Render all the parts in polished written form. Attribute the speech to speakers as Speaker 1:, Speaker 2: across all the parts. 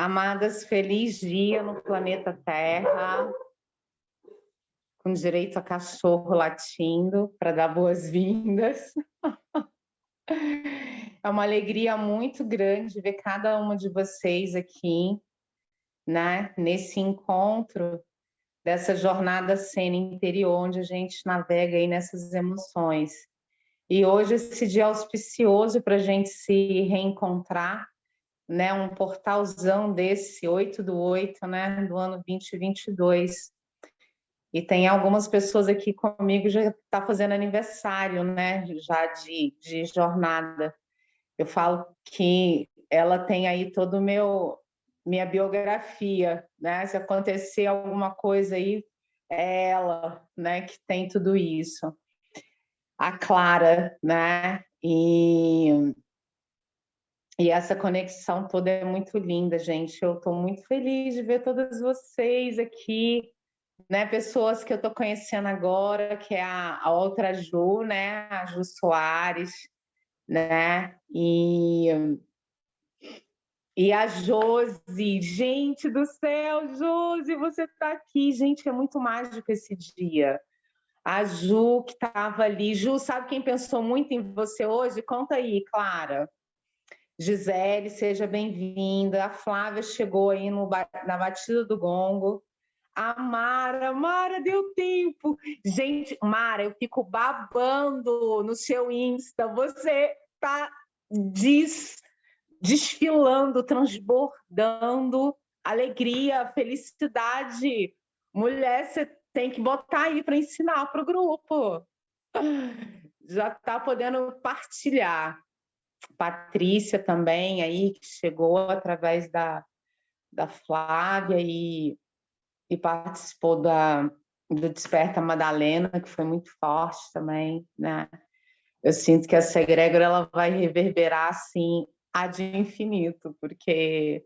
Speaker 1: Amadas, feliz dia no planeta Terra, com direito a cachorro latindo para dar boas-vindas. É uma alegria muito grande ver cada uma de vocês aqui, né, nesse encontro dessa jornada cena interior, onde a gente navega aí nessas emoções. E hoje esse dia auspicioso para a gente se reencontrar, né, um portalzão desse 8/8, né, do ano 2022. E tem algumas pessoas aqui comigo já está fazendo aniversário, né, já de jornada. Eu falo que ela tem aí todo o minha biografia, né? Se acontecer alguma coisa aí, é ela, né, que tem tudo isso. A Clara, né? E essa conexão toda é muito linda, gente. Eu estou muito feliz de ver todas vocês aqui, né? Pessoas que eu estou conhecendo agora, que é a outra Ju, né? A Ju Soares, né? E a Josi, gente do céu, Josi, você está aqui, gente, é muito mágico esse dia. A Ju que estava ali, Ju, sabe quem pensou muito em você hoje? Conta aí, Clara. Gisele, seja bem-vinda. A Flávia chegou aí na batida do gongo. A Mara, deu tempo. Gente, Mara, eu fico babando no seu Insta. Você tá desfilando, transbordando alegria, felicidade. Mulher, você tem que botar aí para ensinar para o grupo. Já está podendo partilhar. Patrícia também aí, que chegou através da Flávia e participou do Desperta Madalena, que foi muito forte também, né? Eu sinto que essa egrégora ela vai reverberar assim ad infinito, porque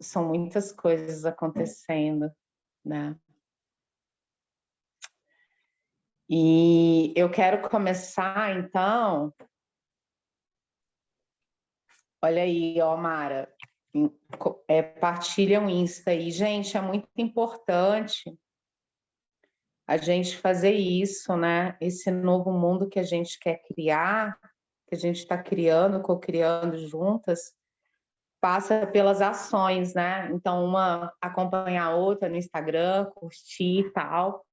Speaker 1: são muitas coisas acontecendo, né? E eu quero começar, então. Olha aí, ó, Mara, partilha um Insta aí. Gente, é muito importante a gente fazer isso, né? Esse novo mundo que a gente quer criar, que a gente está criando, co-criando juntas, passa pelas ações, né? Então, uma acompanhar a outra no Instagram, curtir e tal.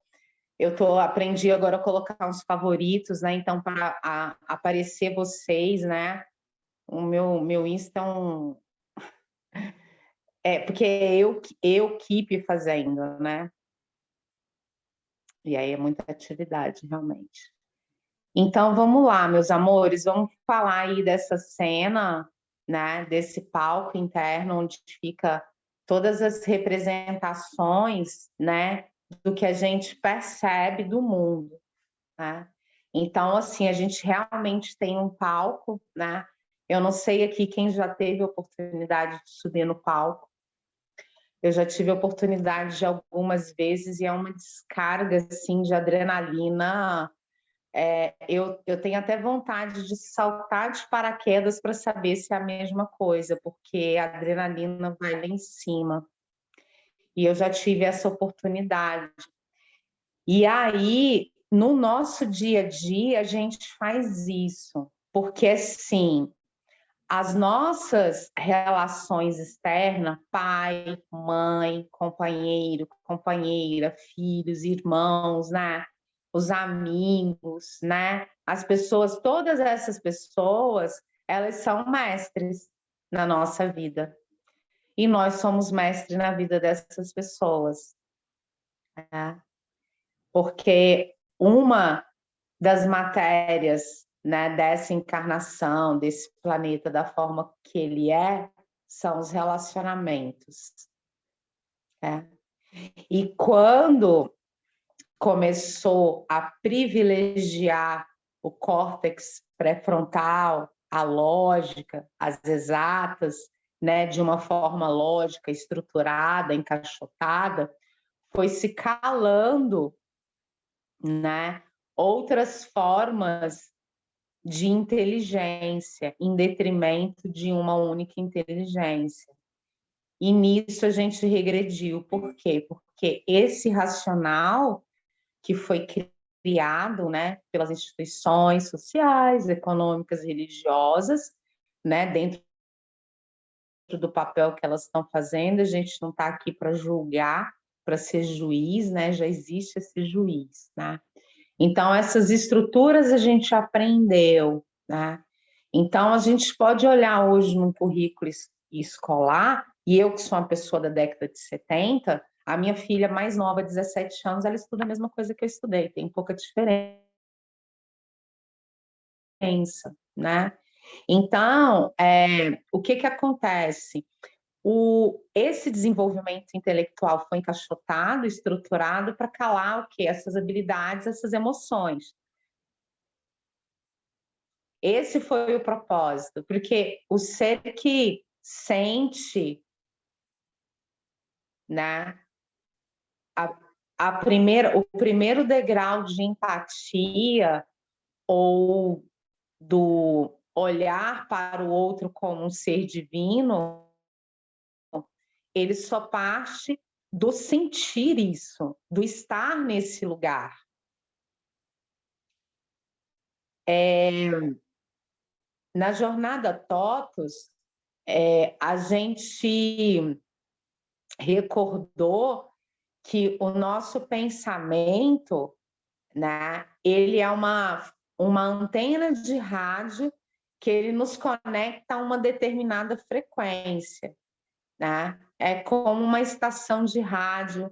Speaker 1: Aprendi agora a colocar uns favoritos, né? Então, para aparecer vocês, né? O meu Insta porque eu keep fazendo, né? E aí é muita atividade, realmente. Então, vamos lá, meus amores, vamos falar aí dessa cena, né? Desse palco interno onde fica todas as representações, né? Do que a gente percebe do mundo, né? Então, assim, a gente realmente tem um palco, né? Eu não sei aqui quem já teve a oportunidade de subir no palco. Eu já tive a oportunidade de algumas vezes e é uma descarga, assim, de adrenalina. Eu tenho até vontade de saltar de paraquedas para saber se é a mesma coisa, porque a adrenalina vai lá em cima. E eu já tive essa oportunidade. E aí, no nosso dia a dia, a gente faz isso, porque assim, as nossas relações externas, pai, mãe, companheiro, companheira, filhos, irmãos, né? Os amigos, né? As pessoas, todas essas pessoas, elas são mestres na nossa vida. E nós somos mestres na vida dessas pessoas, né? Porque uma das matérias, né, dessa encarnação, desse planeta, da forma que ele são os relacionamentos. Né? E quando começou a privilegiar o córtex pré-frontal, a lógica, as exatas, né, de uma forma lógica, estruturada, encaixotada, foi se calando, né, outras formas de inteligência, em detrimento de uma única inteligência. e nisso a gente regrediu. Por quê? Porque esse racional que foi criado, né, pelas instituições sociais, econômicas, religiosas, né, dentro do papel que elas estão fazendo, a gente não está aqui para julgar, para ser juiz, né, já existe esse juiz, né. Então, essas estruturas a gente aprendeu, né. Então, a gente pode olhar hoje num currículo escolar, e eu que sou uma pessoa da década de 70, a minha filha mais nova, 17 anos, ela estuda a mesma coisa que eu estudei, tem pouca diferença, né? Então, o que que acontece? Esse desenvolvimento intelectual foi encaixotado, estruturado para calar o quê? Essas habilidades, essas emoções. Esse foi o propósito, porque o ser que sente, né, o primeiro degrau de empatia ou do olhar para o outro como um ser divino, ele só parte do sentir isso, do estar nesse lugar. Na jornada TOTUS, a gente recordou que o nosso pensamento, né, ele é uma antena de rádio que ele nos conecta a uma determinada frequência, né? É como uma estação de rádio,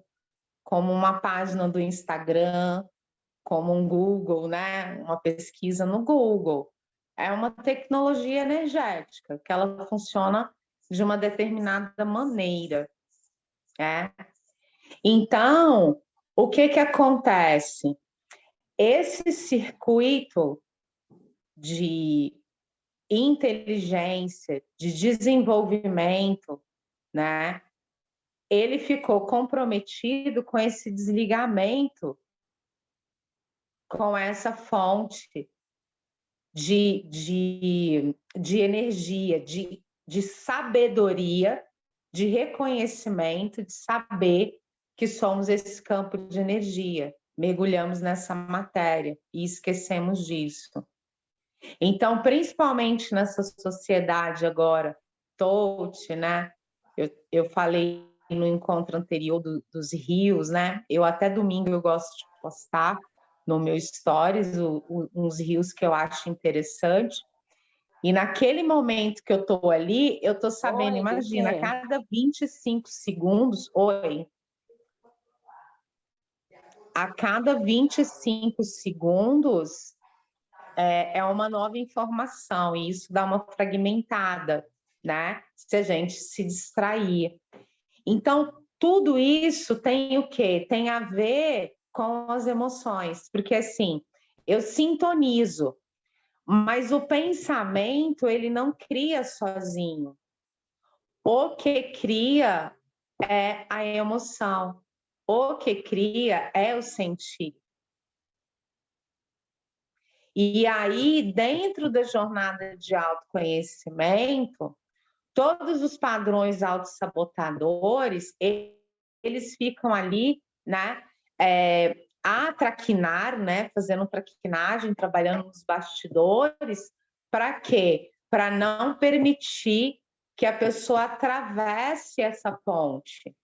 Speaker 1: como uma página do Instagram, como um Google, né? Uma pesquisa no Google. É uma tecnologia energética, que ela funciona de uma determinada maneira, né? Então, o que que acontece? Esse circuito de inteligência, de desenvolvimento, né? Ele ficou comprometido com esse desligamento, com essa fonte de energia, de sabedoria, de reconhecimento, de saber que somos esse campo de energia. Mergulhamos nessa matéria e esquecemos disso. Então, principalmente nessa sociedade agora, touch, né? Eu falei no encontro anterior dos rios, né? Eu até domingo eu gosto de postar no meu stories uns rios que eu acho interessante. E naquele momento que eu tô ali, eu tô sabendo,
Speaker 2: Oi,
Speaker 1: imagina, a
Speaker 2: Bebê.
Speaker 1: cada 25 segundos, a cada 25 segundos é uma nova informação, e isso dá uma fragmentada, né? Se a gente se distrair. Então, tudo isso tem o quê? Tem a ver com as emoções, porque assim, eu sintonizo, mas o pensamento, ele não cria sozinho. O que cria é a emoção. O que cria é o sentir. E aí, dentro da jornada de autoconhecimento, todos os padrões autossabotadores, eles ficam ali, né, a traquinar, né, fazendo traquinagem, trabalhando nos bastidores, para quê? Para não permitir que a pessoa atravesse essa ponte,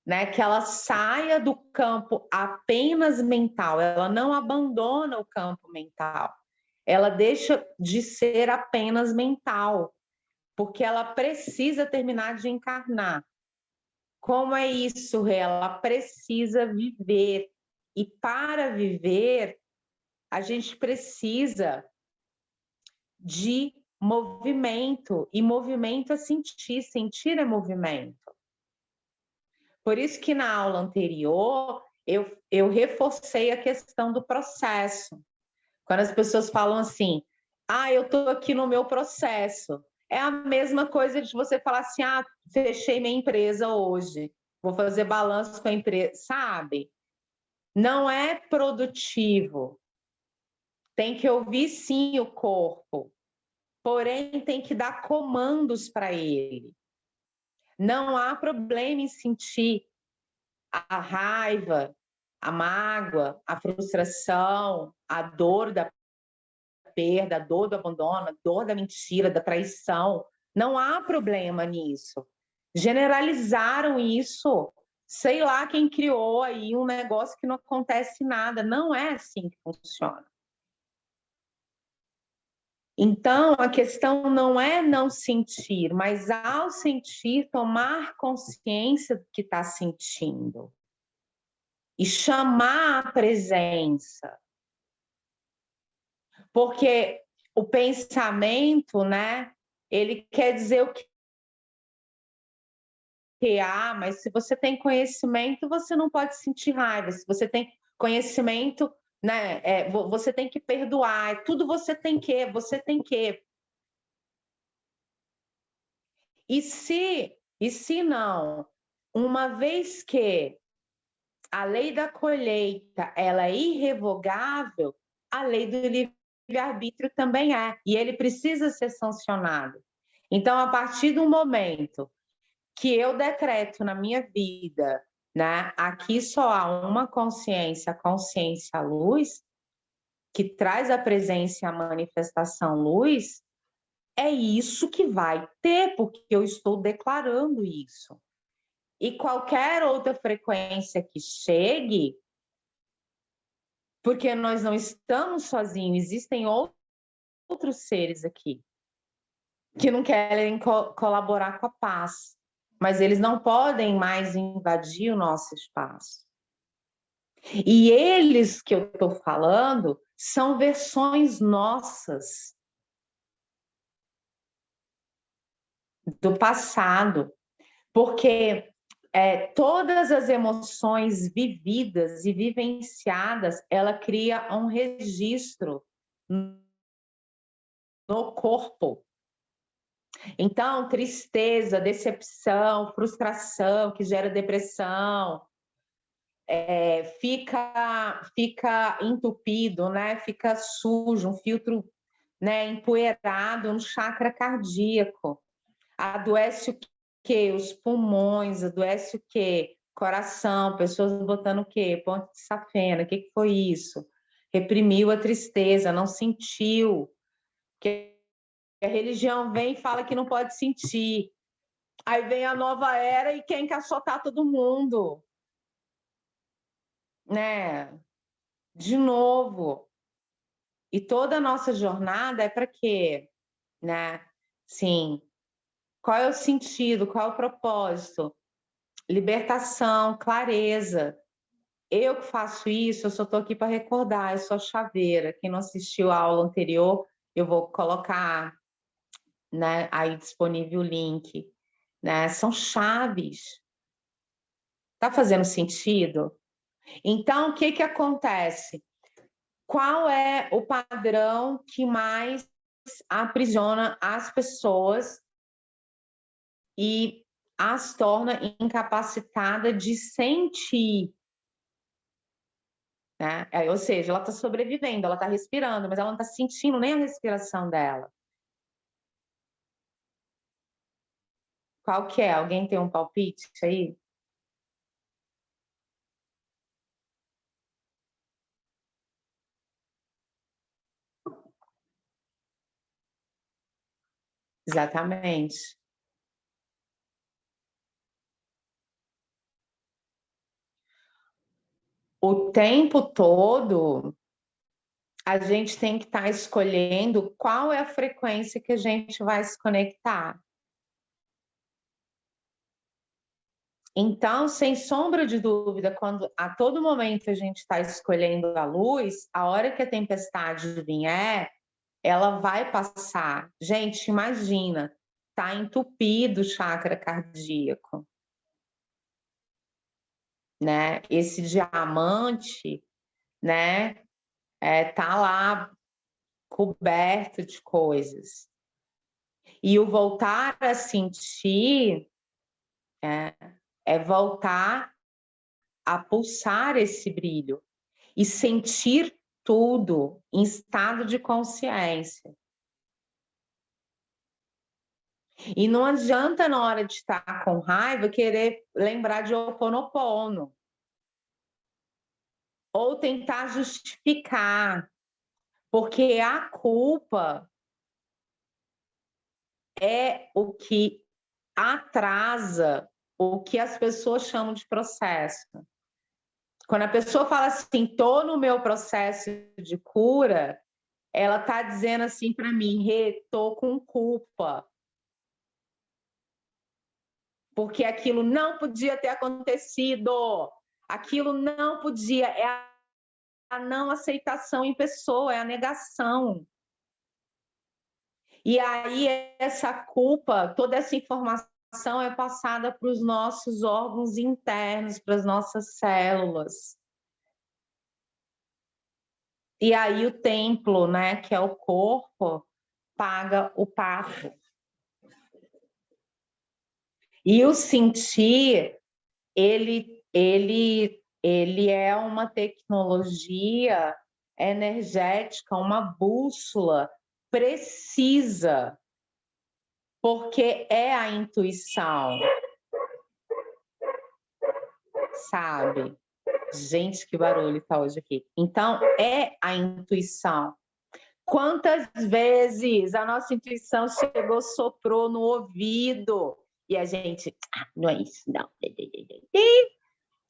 Speaker 1: né, que ela saia do campo apenas mental, ela não abandona o campo mental, ela deixa de ser apenas mental, porque ela precisa terminar de encarnar. Como é isso, Rê? Ela precisa viver. E para viver, a gente precisa de movimento. E movimento é sentir, sentir é movimento. Por isso que na aula anterior eu reforcei a questão do processo. Quando as pessoas falam assim, eu estou aqui no meu processo. É a mesma coisa de você falar assim, fechei minha empresa hoje, vou fazer balanço com a empresa, sabe? Não é produtivo. Tem que ouvir sim o corpo, porém tem que dar comandos para ele. Não há problema em sentir a raiva, a mágoa, a frustração, a dor da perda, a dor do abandono, a dor da mentira, da traição. Não há problema nisso. Generalizaram isso. Sei lá quem criou aí um negócio que não acontece nada. Não é assim que funciona. Então, a questão não é não sentir, mas ao sentir, tomar consciência do que está sentindo. E chamar a presença. Porque o pensamento, né, ele quer dizer o que há, mas se você tem conhecimento, você não pode sentir raiva. Se você tem conhecimento, né, você tem que perdoar. Tudo você tem que. E se não, uma vez que a lei da colheita ela é irrevogável, a lei do livre-arbítrio também é, e ele precisa ser sancionado. Então, a partir do momento que eu decreto na minha vida, né, aqui só há uma consciência, a consciência luz, que traz a presença e a manifestação luz, é isso que vai ter, porque eu estou declarando isso. E qualquer outra frequência que chegue, porque nós não estamos sozinhos, existem outros seres aqui que não querem colaborar com a paz, mas eles não podem mais invadir o nosso espaço. E eles que eu estou falando são versões nossas do passado, porque todas as emoções vividas e vivenciadas, ela cria um registro no corpo. Então, tristeza, decepção, frustração, que gera depressão, fica entupido, né? Fica sujo, um filtro, né, empoeirado no chakra cardíaco. Adoece o quê? Os pulmões, adoece o quê? Coração, pessoas botando o quê? Ponte de safena, o que foi isso? Reprimiu a tristeza, não sentiu. Porque a religião vem e fala que não pode sentir. Aí vem a nova era e quer encaixotar todo mundo. Né? De novo. E toda a nossa jornada é para quê? Né? Sim. Qual é o sentido? Qual é o propósito? Libertação, clareza. Eu que faço isso, eu só estou aqui para recordar, eu sou a chaveira. Quem não assistiu a aula anterior, eu vou colocar, né, aí disponível o link. Né? São chaves. Tá fazendo sentido? Então, o que acontece? Qual é o padrão que mais aprisiona as pessoas e as torna incapacitadas de sentir? Né? Ou seja, ela está sobrevivendo, ela está respirando, mas ela não está sentindo nem a respiração dela. Qual que é? Alguém tem um palpite aí? Exatamente. O tempo todo, a gente tem que estar escolhendo qual é a frequência que a gente vai se conectar. Então, sem sombra de dúvida, quando a todo momento a gente está escolhendo a luz, a hora que a tempestade vier, ela vai passar. Gente, imagina, tá entupido o chakra cardíaco, né? Esse diamante, né? Tá lá coberto de coisas. E o voltar a sentir é voltar a pulsar esse brilho e sentir tudo em estado de consciência. E não adianta, na hora de estar com raiva, querer lembrar de Ho'oponopono. Ou tentar justificar. Porque a culpa é o que atrasa o que as pessoas chamam de processo. Quando a pessoa fala assim, estou no meu processo de cura, ela está dizendo assim para mim, estou com culpa. Porque aquilo não podia ter acontecido. Aquilo não podia. É a não aceitação em pessoa, é a negação. E aí essa culpa, toda essa informação é passada para os nossos órgãos internos, para as nossas células. E aí o templo, né, que é o corpo, paga o pato. E o sentir, ele é uma tecnologia energética, uma bússola precisa, porque é a intuição, sabe? Gente, que barulho tá hoje aqui. Então, é a intuição. Quantas vezes a nossa intuição chegou, soprou no ouvido e a gente, não é isso, não.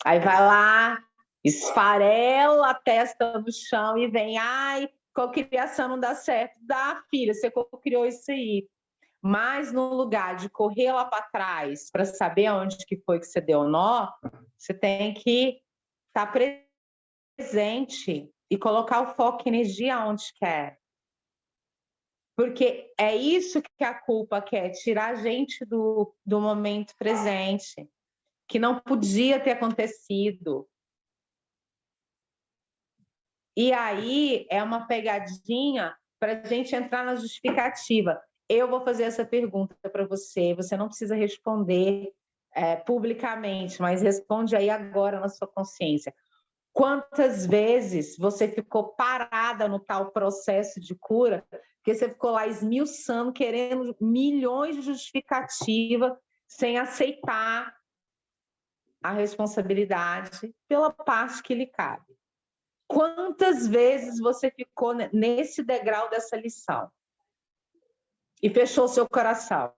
Speaker 1: Aí vai lá, esfarela a testa no chão e vem, ai, cocriação não dá certo. Dá, filha, você cocriou isso aí. Mas no lugar de correr lá para trás para saber onde que foi que você deu nó, você tem que estar presente e colocar o foco e energia onde quer. Porque é isso que a culpa quer, tirar a gente do momento presente, que não podia ter acontecido. E aí é uma pegadinha para a gente entrar na justificativa. Eu vou fazer essa pergunta para você, você não precisa responder publicamente, mas responde aí agora na sua consciência. Quantas vezes você ficou parada no tal processo de cura, porque você ficou lá esmiuçando, querendo milhões de justificativas, sem aceitar a responsabilidade pela parte que lhe cabe? Quantas vezes você ficou nesse degrau dessa lição e fechou seu coração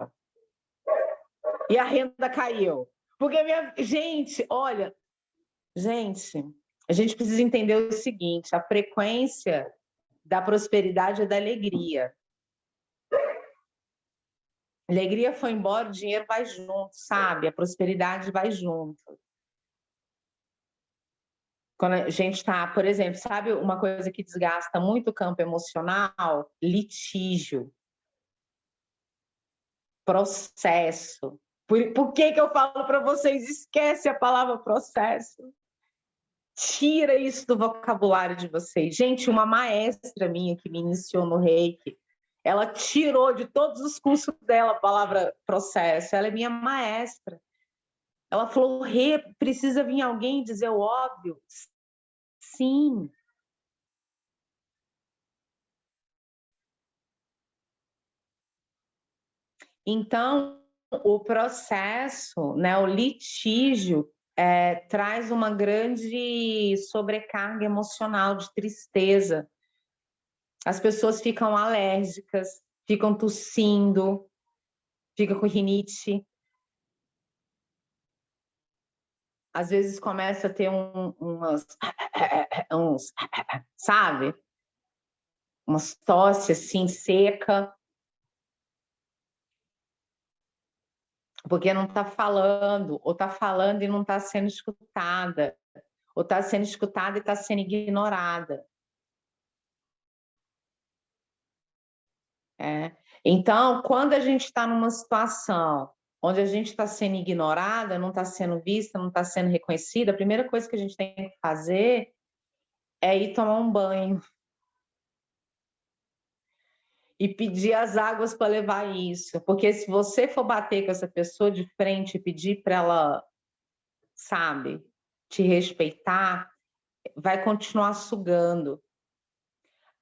Speaker 1: e a renda caiu? Porque gente, olha, gente, a gente precisa entender o seguinte: a frequência da prosperidade e da alegria. A alegria foi embora, o dinheiro vai junto, sabe? A prosperidade vai junto. Quando a gente está, por exemplo, sabe uma coisa que desgasta muito o campo emocional? Litígio. Processo. Por que eu falo para vocês? Esquece a palavra processo. Tira isso do vocabulário de vocês. Gente, uma maestra minha que me iniciou no Reiki, ela tirou de todos os cursos dela a palavra processo. Ela é minha maestra. Ela falou, precisa vir alguém dizer o óbvio? Sim. Então, o processo, né, o litígio, traz uma grande sobrecarga emocional de tristeza. As pessoas ficam alérgicas, ficam tossindo, ficam com rinite. Às vezes começa a ter uns, sabe? Umas tosse assim, seca. Porque não está falando, ou está falando e não está sendo escutada, ou está sendo escutada e está sendo ignorada. Então, quando a gente está numa situação onde a gente está sendo ignorada, não está sendo vista, não está sendo reconhecida, a primeira coisa que a gente tem que fazer é ir tomar um banho e pedir as águas para levar isso. Porque se você for bater com essa pessoa de frente e pedir para ela, sabe, te respeitar, vai continuar sugando.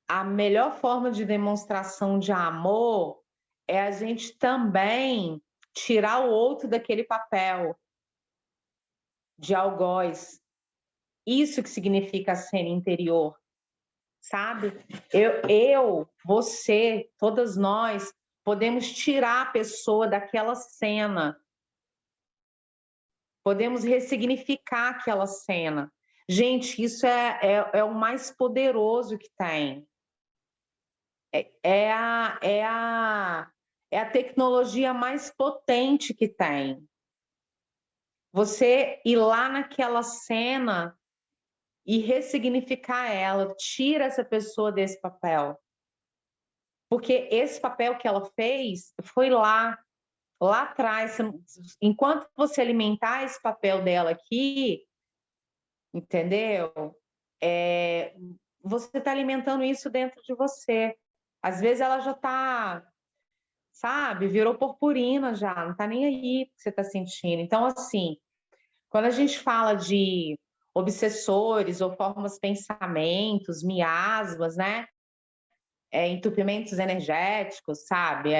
Speaker 1: A melhor forma de demonstração de amor é a gente também tirar o outro daquele papel de algoz. Isso que significa a cena interior, sabe? Você, todas nós, podemos tirar a pessoa daquela cena. Podemos ressignificar aquela cena. Gente, isso é o mais poderoso que tem. É a tecnologia mais potente que tem. Você ir lá naquela cena e ressignificar ela, tira essa pessoa desse papel. Porque esse papel que ela fez foi lá atrás. Enquanto você alimentar esse papel dela aqui, entendeu? Você está alimentando isso dentro de você. Às vezes ela já está, sabe, virou purpurina já, não está nem aí o que você está sentindo. Então, assim, quando a gente fala de obsessores ou formas pensamentos, miasmas, né? Entupimentos energéticos, sabe?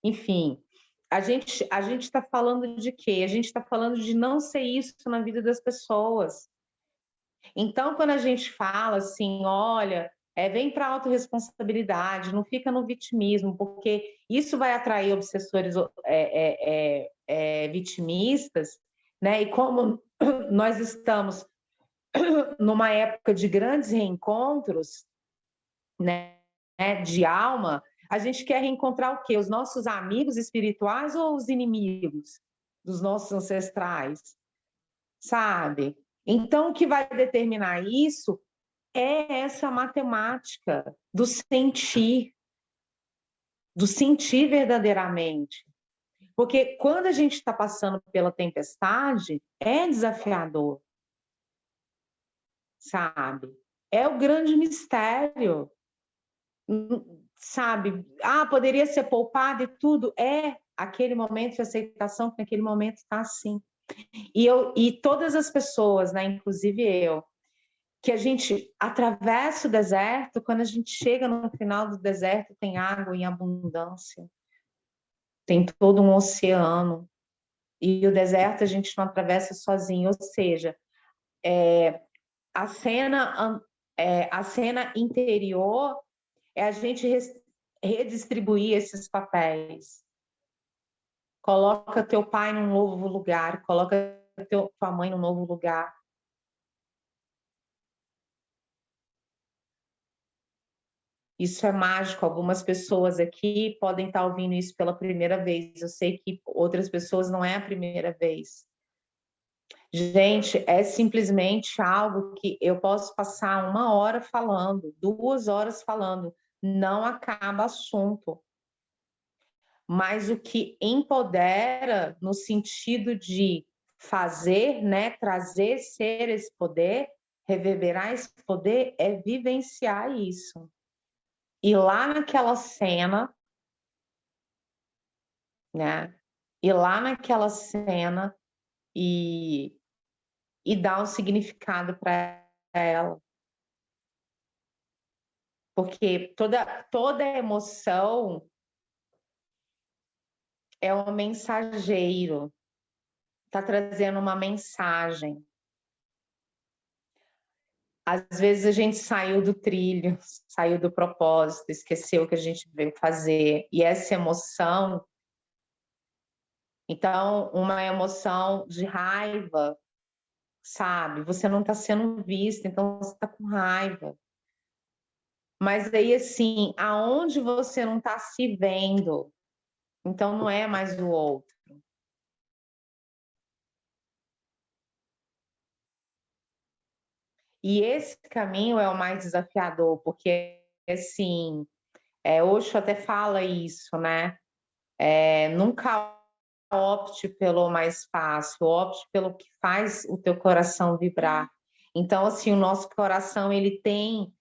Speaker 1: Enfim, a gente está falando de quê? A gente está falando de não ser isso na vida das pessoas. Então, quando a gente fala assim, olha, vem para a autorresponsabilidade, não fica no vitimismo, porque isso vai atrair obsessores vitimistas, né? E como nós estamos numa época de grandes reencontros, né, de alma, a gente quer reencontrar o quê? Os nossos amigos espirituais ou os inimigos dos nossos ancestrais, sabe? Então, o que vai determinar isso é essa matemática do sentir verdadeiramente. Porque quando a gente está passando pela tempestade, é desafiador, sabe? É o grande mistério, sabe? Poderia ser poupado e tudo. É aquele momento de aceitação que naquele momento está assim. E todas as pessoas, né, inclusive eu, que a gente atravessa o deserto, quando a gente chega no final do deserto, tem água em abundância, tem todo um oceano, e o deserto a gente não atravessa sozinho, ou seja, a cena interior é a gente redistribuir esses papéis. Coloca teu pai num novo lugar, coloca tua mãe num novo lugar. Isso é mágico. Algumas pessoas aqui podem estar ouvindo isso pela primeira vez. Eu sei que outras pessoas não é a primeira vez. Gente, é simplesmente algo que eu posso passar 1 hora falando, 2 horas falando, não acaba assunto. Mas o que empodera no sentido de fazer, né, trazer, ser esse poder, reverberar esse poder, é vivenciar isso. E lá naquela cena, né? Ir lá naquela cena e dar um significado para ela. Porque toda emoção é um mensageiro, está trazendo uma mensagem. Às vezes a gente saiu do trilho, saiu do propósito, esqueceu o que a gente veio fazer. E essa emoção, então, uma emoção de raiva, sabe? Você não está sendo vista, então você está com raiva. Mas aí, assim, aonde você não está se vendo, então não é mais o outro. E esse caminho é o mais desafiador, porque, assim, Osho até fala isso, né? Nunca opte pelo mais fácil, opte pelo que faz o teu coração vibrar. Então, assim, o nosso coração, ele tem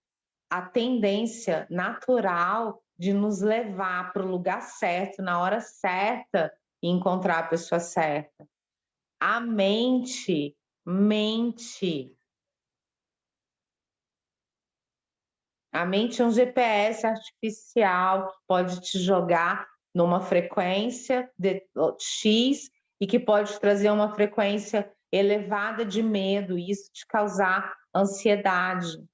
Speaker 1: a tendência natural de nos levar para o lugar certo, na hora certa, e encontrar a pessoa certa. A mente mente. A mente é um GPS artificial que pode te jogar numa frequência de X e que pode trazer uma frequência elevada de medo, e isso te causar ansiedade.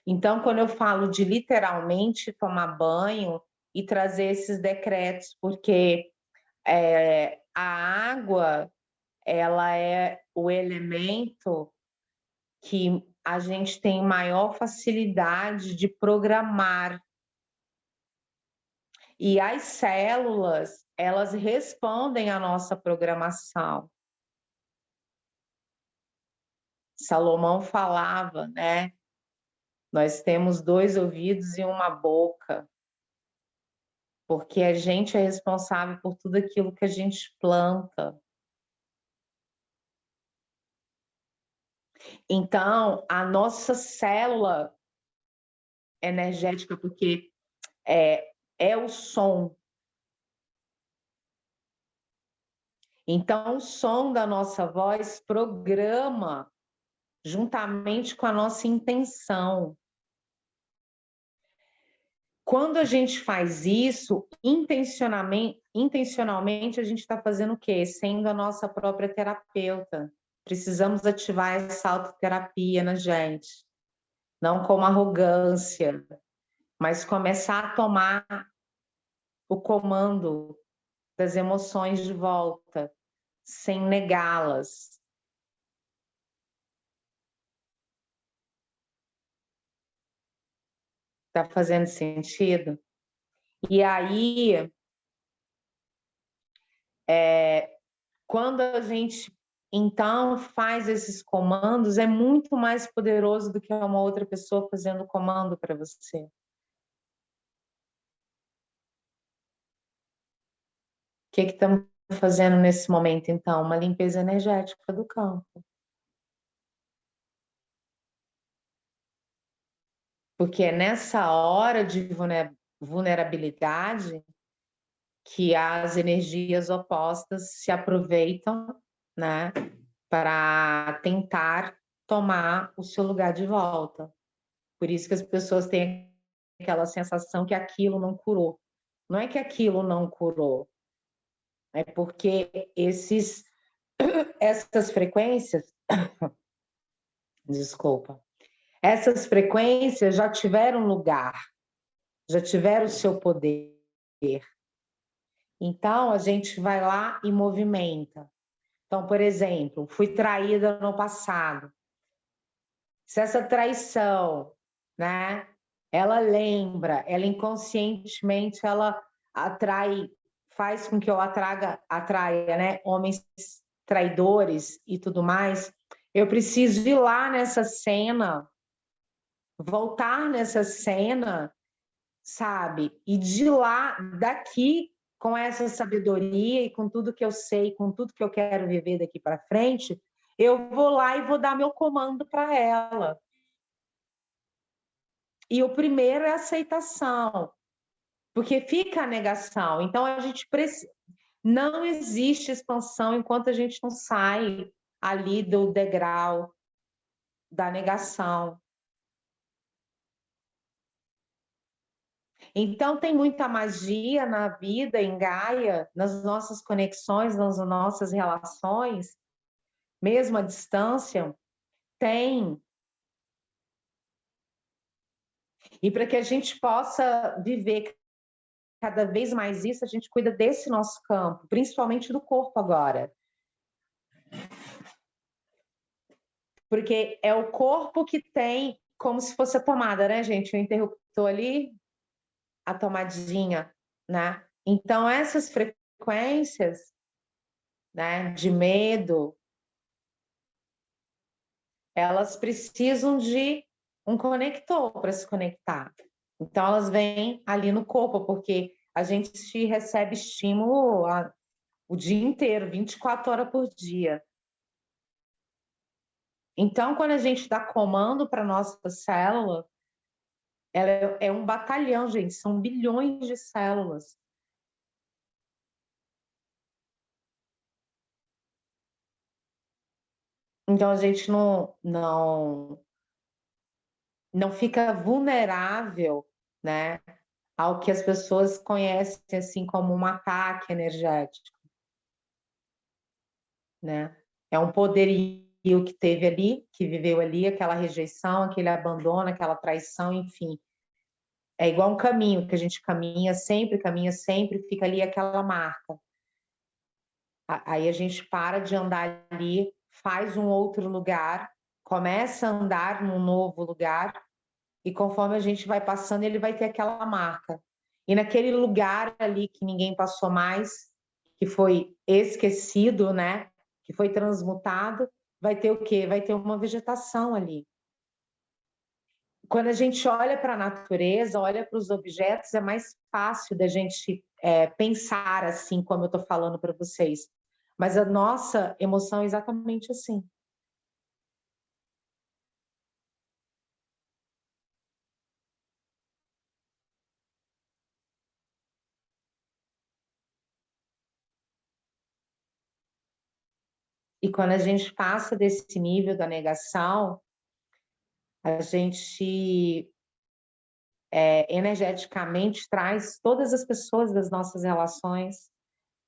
Speaker 1: Então, quando eu falo de literalmente tomar banho e trazer esses decretos, porque a água, ela é o elemento que a gente tem maior facilidade de programar. E as células, elas respondem à nossa programação. Salomão falava, né? Nós temos 2 ouvidos e uma boca, porque a gente é responsável por tudo aquilo que a gente planta. Então, a nossa célula energética, porque é o som. Então, o som da nossa voz programa juntamente com a nossa intenção. Quando a gente faz isso, intencionalmente a gente está fazendo o quê? Sendo a nossa própria terapeuta. Precisamos ativar essa autoterapia na gente. Não como arrogância, mas começar a tomar o comando das emoções de volta, sem negá-las. Está fazendo sentido? E aí, quando a gente então faz esses comandos, é muito mais poderoso do que uma outra pessoa fazendo o comando para você. O que estamos fazendo nesse momento, então? Uma limpeza energética do campo. Porque é nessa hora de vulnerabilidade que as energias opostas se aproveitam, né, para tentar tomar o seu lugar de volta. Por isso que as pessoas têm aquela sensação que aquilo não curou. Não é que aquilo não curou, é porque essas frequências, desculpa, essas frequências já tiveram lugar, já tiveram o seu poder. Então, a gente vai lá e movimenta. Então, por exemplo, fui traída no passado. Se essa traição, né, ela lembra, ela inconscientemente, ela atrai, faz com que eu atraia, né, homens traidores e tudo mais, eu preciso ir lá nessa cena, voltar nessa cena, sabe? E de lá, daqui, com essa sabedoria e com tudo que eu sei, com tudo que eu quero viver daqui para frente, eu vou lá e vou dar meu comando para ela. E o primeiro é a aceitação, porque fica a negação. Então, a gente precisa. Não existe expansão enquanto a gente não sai ali do degrau da negação. Então, tem muita magia na vida, em Gaia, nas nossas conexões, nas nossas relações, mesmo à distância, tem. E para que a gente possa viver cada vez mais isso, a gente cuida desse nosso campo, principalmente do corpo agora. Porque é o corpo que tem, como se fosse a tomada, né, gente? O interruptor ali, a tomadinha, né? Então, essas frequências, né, de medo, elas precisam de um conector para se conectar. Então, elas vêm ali no corpo, porque a gente recebe estímulo o dia inteiro, 24 horas por dia. Então, quando a gente dá comando para a nossa célula, ela é um batalhão, gente, são bilhões de células. Então a gente não fica vulnerável, né, ao que as pessoas conhecem assim como um ataque energético, né? É um poderio que teve ali, que viveu ali, aquela rejeição, aquele abandono, aquela traição, enfim. É igual um caminho que a gente caminha sempre, fica ali aquela marca. Aí a gente para de andar ali, faz um outro lugar, começa a andar num novo lugar, e conforme a gente vai passando, ele vai ter aquela marca. E naquele lugar ali que ninguém passou mais, que foi esquecido, né? Que foi transmutado, vai ter o quê? Vai ter uma vegetação ali. Quando a gente olha para a natureza, olha para os objetos, é mais fácil da gente pensar assim, como eu estou falando para vocês. Mas a nossa emoção é exatamente assim. E quando a gente passa desse nível da negação, a gente energeticamente traz todas as pessoas das nossas relações,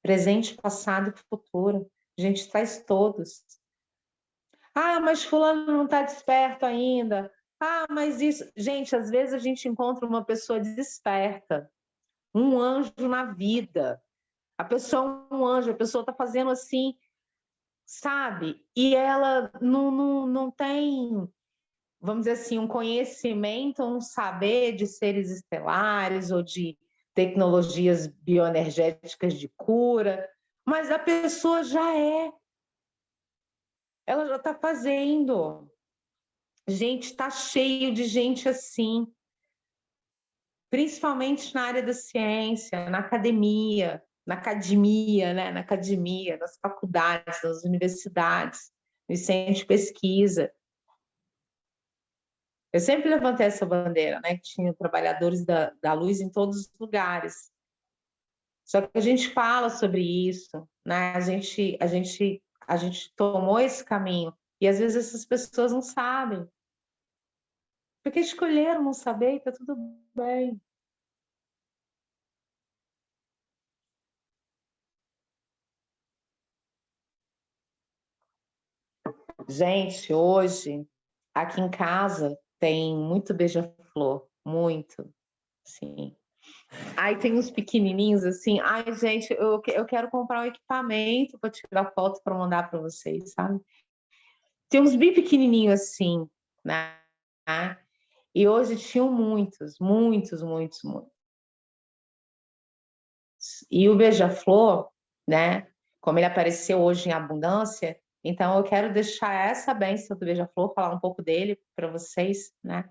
Speaker 1: presente, passado e futuro. A gente traz todos. Ah, mas fulano não está desperto ainda. Ah, mas isso. Gente, às vezes a gente encontra uma pessoa desperta, um anjo na vida. A pessoa é um anjo, a pessoa está fazendo assim, sabe? E ela não tem, vamos dizer assim, um conhecimento, um saber de seres estelares ou de tecnologias bioenergéticas de cura, mas a pessoa já é, ela já está fazendo. Gente, está cheio de gente assim, principalmente na área da ciência, na academia, né? Na academia, nas faculdades, nas universidades, no centro de pesquisa. Eu sempre levantei essa bandeira, né? Que tinha trabalhadores da luz em todos os lugares. Só que a gente fala sobre isso, né? A gente tomou esse caminho e às vezes essas pessoas não sabem, porque escolheram não saber e tá tudo bem. Gente, hoje aqui em casa tem muito beija-flor, muito, sim. Aí tem uns pequenininhos assim. Ai, gente, eu quero comprar um equipamento para tirar foto para mandar para vocês, sabe? Tem uns bem pequenininhos assim, né? E hoje tinham muitos, muitos, muitos, muitos. E o beija-flor, né? Como ele apareceu hoje em abundância, então eu quero deixar essa bênção do beija-flor, falar um pouco dele para vocês, né?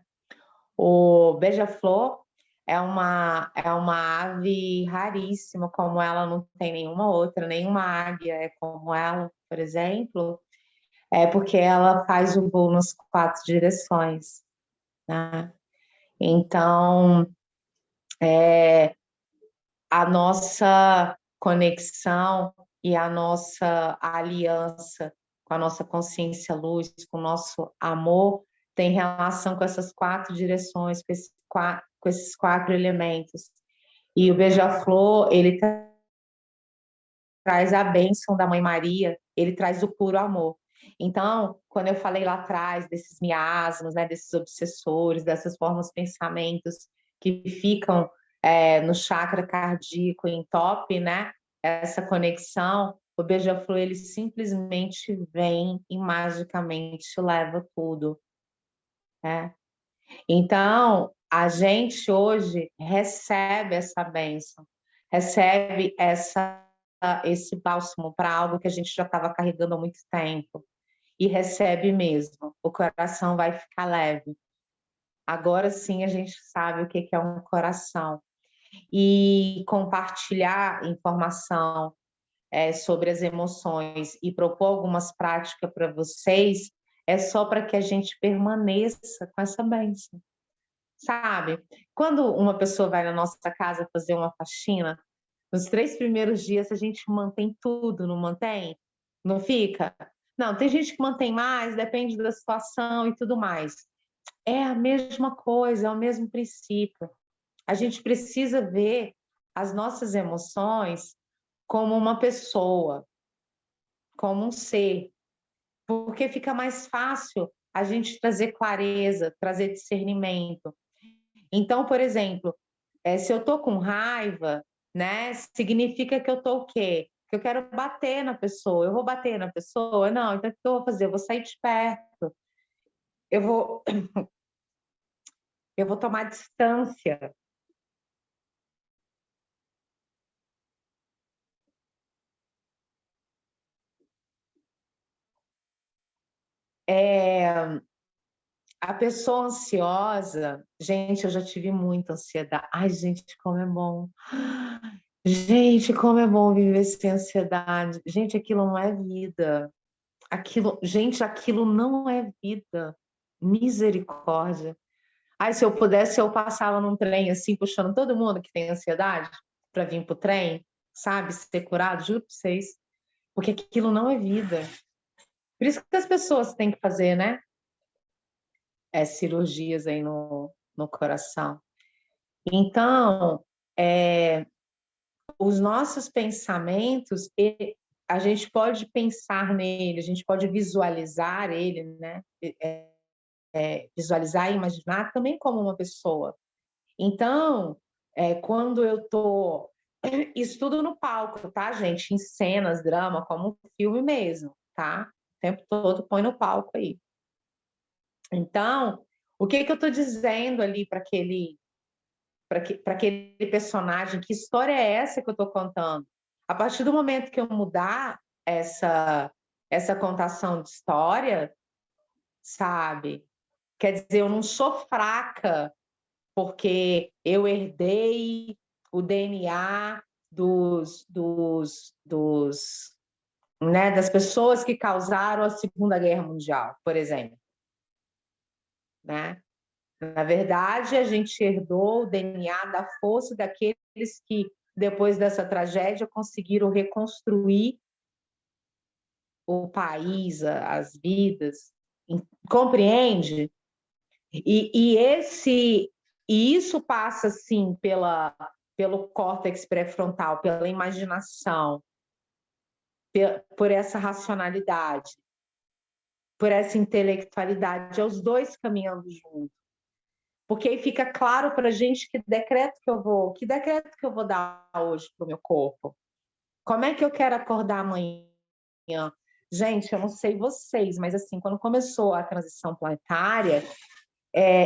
Speaker 1: O beija-flor é uma ave raríssima, como ela não tem nenhuma outra, nenhuma águia é como ela, por exemplo, é porque ela faz o voo nas 4 direções, né? Então, a nossa conexão e a nossa aliança com a nossa consciência luz, com o nosso amor, tem relação com essas 4 direções, com esses quatro elementos. E o beija-flor, ele traz a bênção da Mãe Maria, ele traz o puro amor. Então, quando eu falei lá atrás desses miasmas, né, desses obsessores, dessas formas de pensamentos que ficam no chakra cardíaco em top, né, essa conexão, o beija-flor ele simplesmente vem e magicamente leva tudo, né? Então, a gente hoje recebe essa bênção, recebe esse bálsamo para algo que a gente já estava carregando há muito tempo. E recebe mesmo. O coração vai ficar leve. Agora sim a gente sabe o que é um coração. E compartilhar informação sobre as emoções e propor algumas práticas para vocês é só para que a gente permaneça com essa bênção. Sabe? Quando uma pessoa vai na nossa casa fazer uma faxina, nos 3 primeiros dias a gente mantém tudo, não mantém? Não fica? Não, tem gente que mantém mais, depende da situação e tudo mais. É a mesma coisa, é o mesmo princípio. A gente precisa ver as nossas emoções como uma pessoa, como um ser, porque fica mais fácil a gente trazer clareza, trazer discernimento. Então, por exemplo, se eu tô com raiva, né, significa que eu tô o quê? Que eu quero bater na pessoa. Eu vou bater na pessoa? Não, então o que eu vou fazer? Eu vou sair de perto. Eu vou, eu vou tomar distância. É, a pessoa ansiosa, gente, eu já tive muita ansiedade. Ai, gente, como é bom. Gente, como é bom viver sem ansiedade. Gente, aquilo não é vida. Gente, aquilo não é vida. Misericórdia. Ai, se eu pudesse, eu passava num trem assim, puxando todo mundo que tem ansiedade para vir pro trem, sabe? Ser curado, juro para vocês. Porque aquilo não é vida. Por isso que as pessoas têm que fazer, né? Cirurgias aí no coração. Então, os nossos pensamentos, a gente pode pensar nele, a gente pode visualizar ele, né? Visualizar e imaginar também como uma pessoa. Então, quando eu tô... Isso tudo no palco, tá, gente? Em cenas, drama, como um filme mesmo, tá? O tempo todo põe no palco aí. Então, o que que eu tô dizendo ali para aquele personagem? Que história é essa que eu tô contando? A partir do momento que eu mudar essa contação de história, sabe? Quer dizer, eu não sou fraca porque eu herdei o DNA né, das pessoas que causaram a Segunda Guerra Mundial, por exemplo. Né? Na verdade, a gente herdou o DNA da força daqueles que, depois dessa tragédia, conseguiram reconstruir o país, as vidas. Compreende? E isso passa, sim, pelo córtex pré-frontal, pela imaginação, por essa racionalidade, por essa intelectualidade, é os dois caminhando juntos. Porque aí fica claro para a gente que decreto que dar hoje para o meu corpo. Como é que eu quero acordar amanhã? Gente, eu não sei vocês, mas assim, quando começou a transição planetária,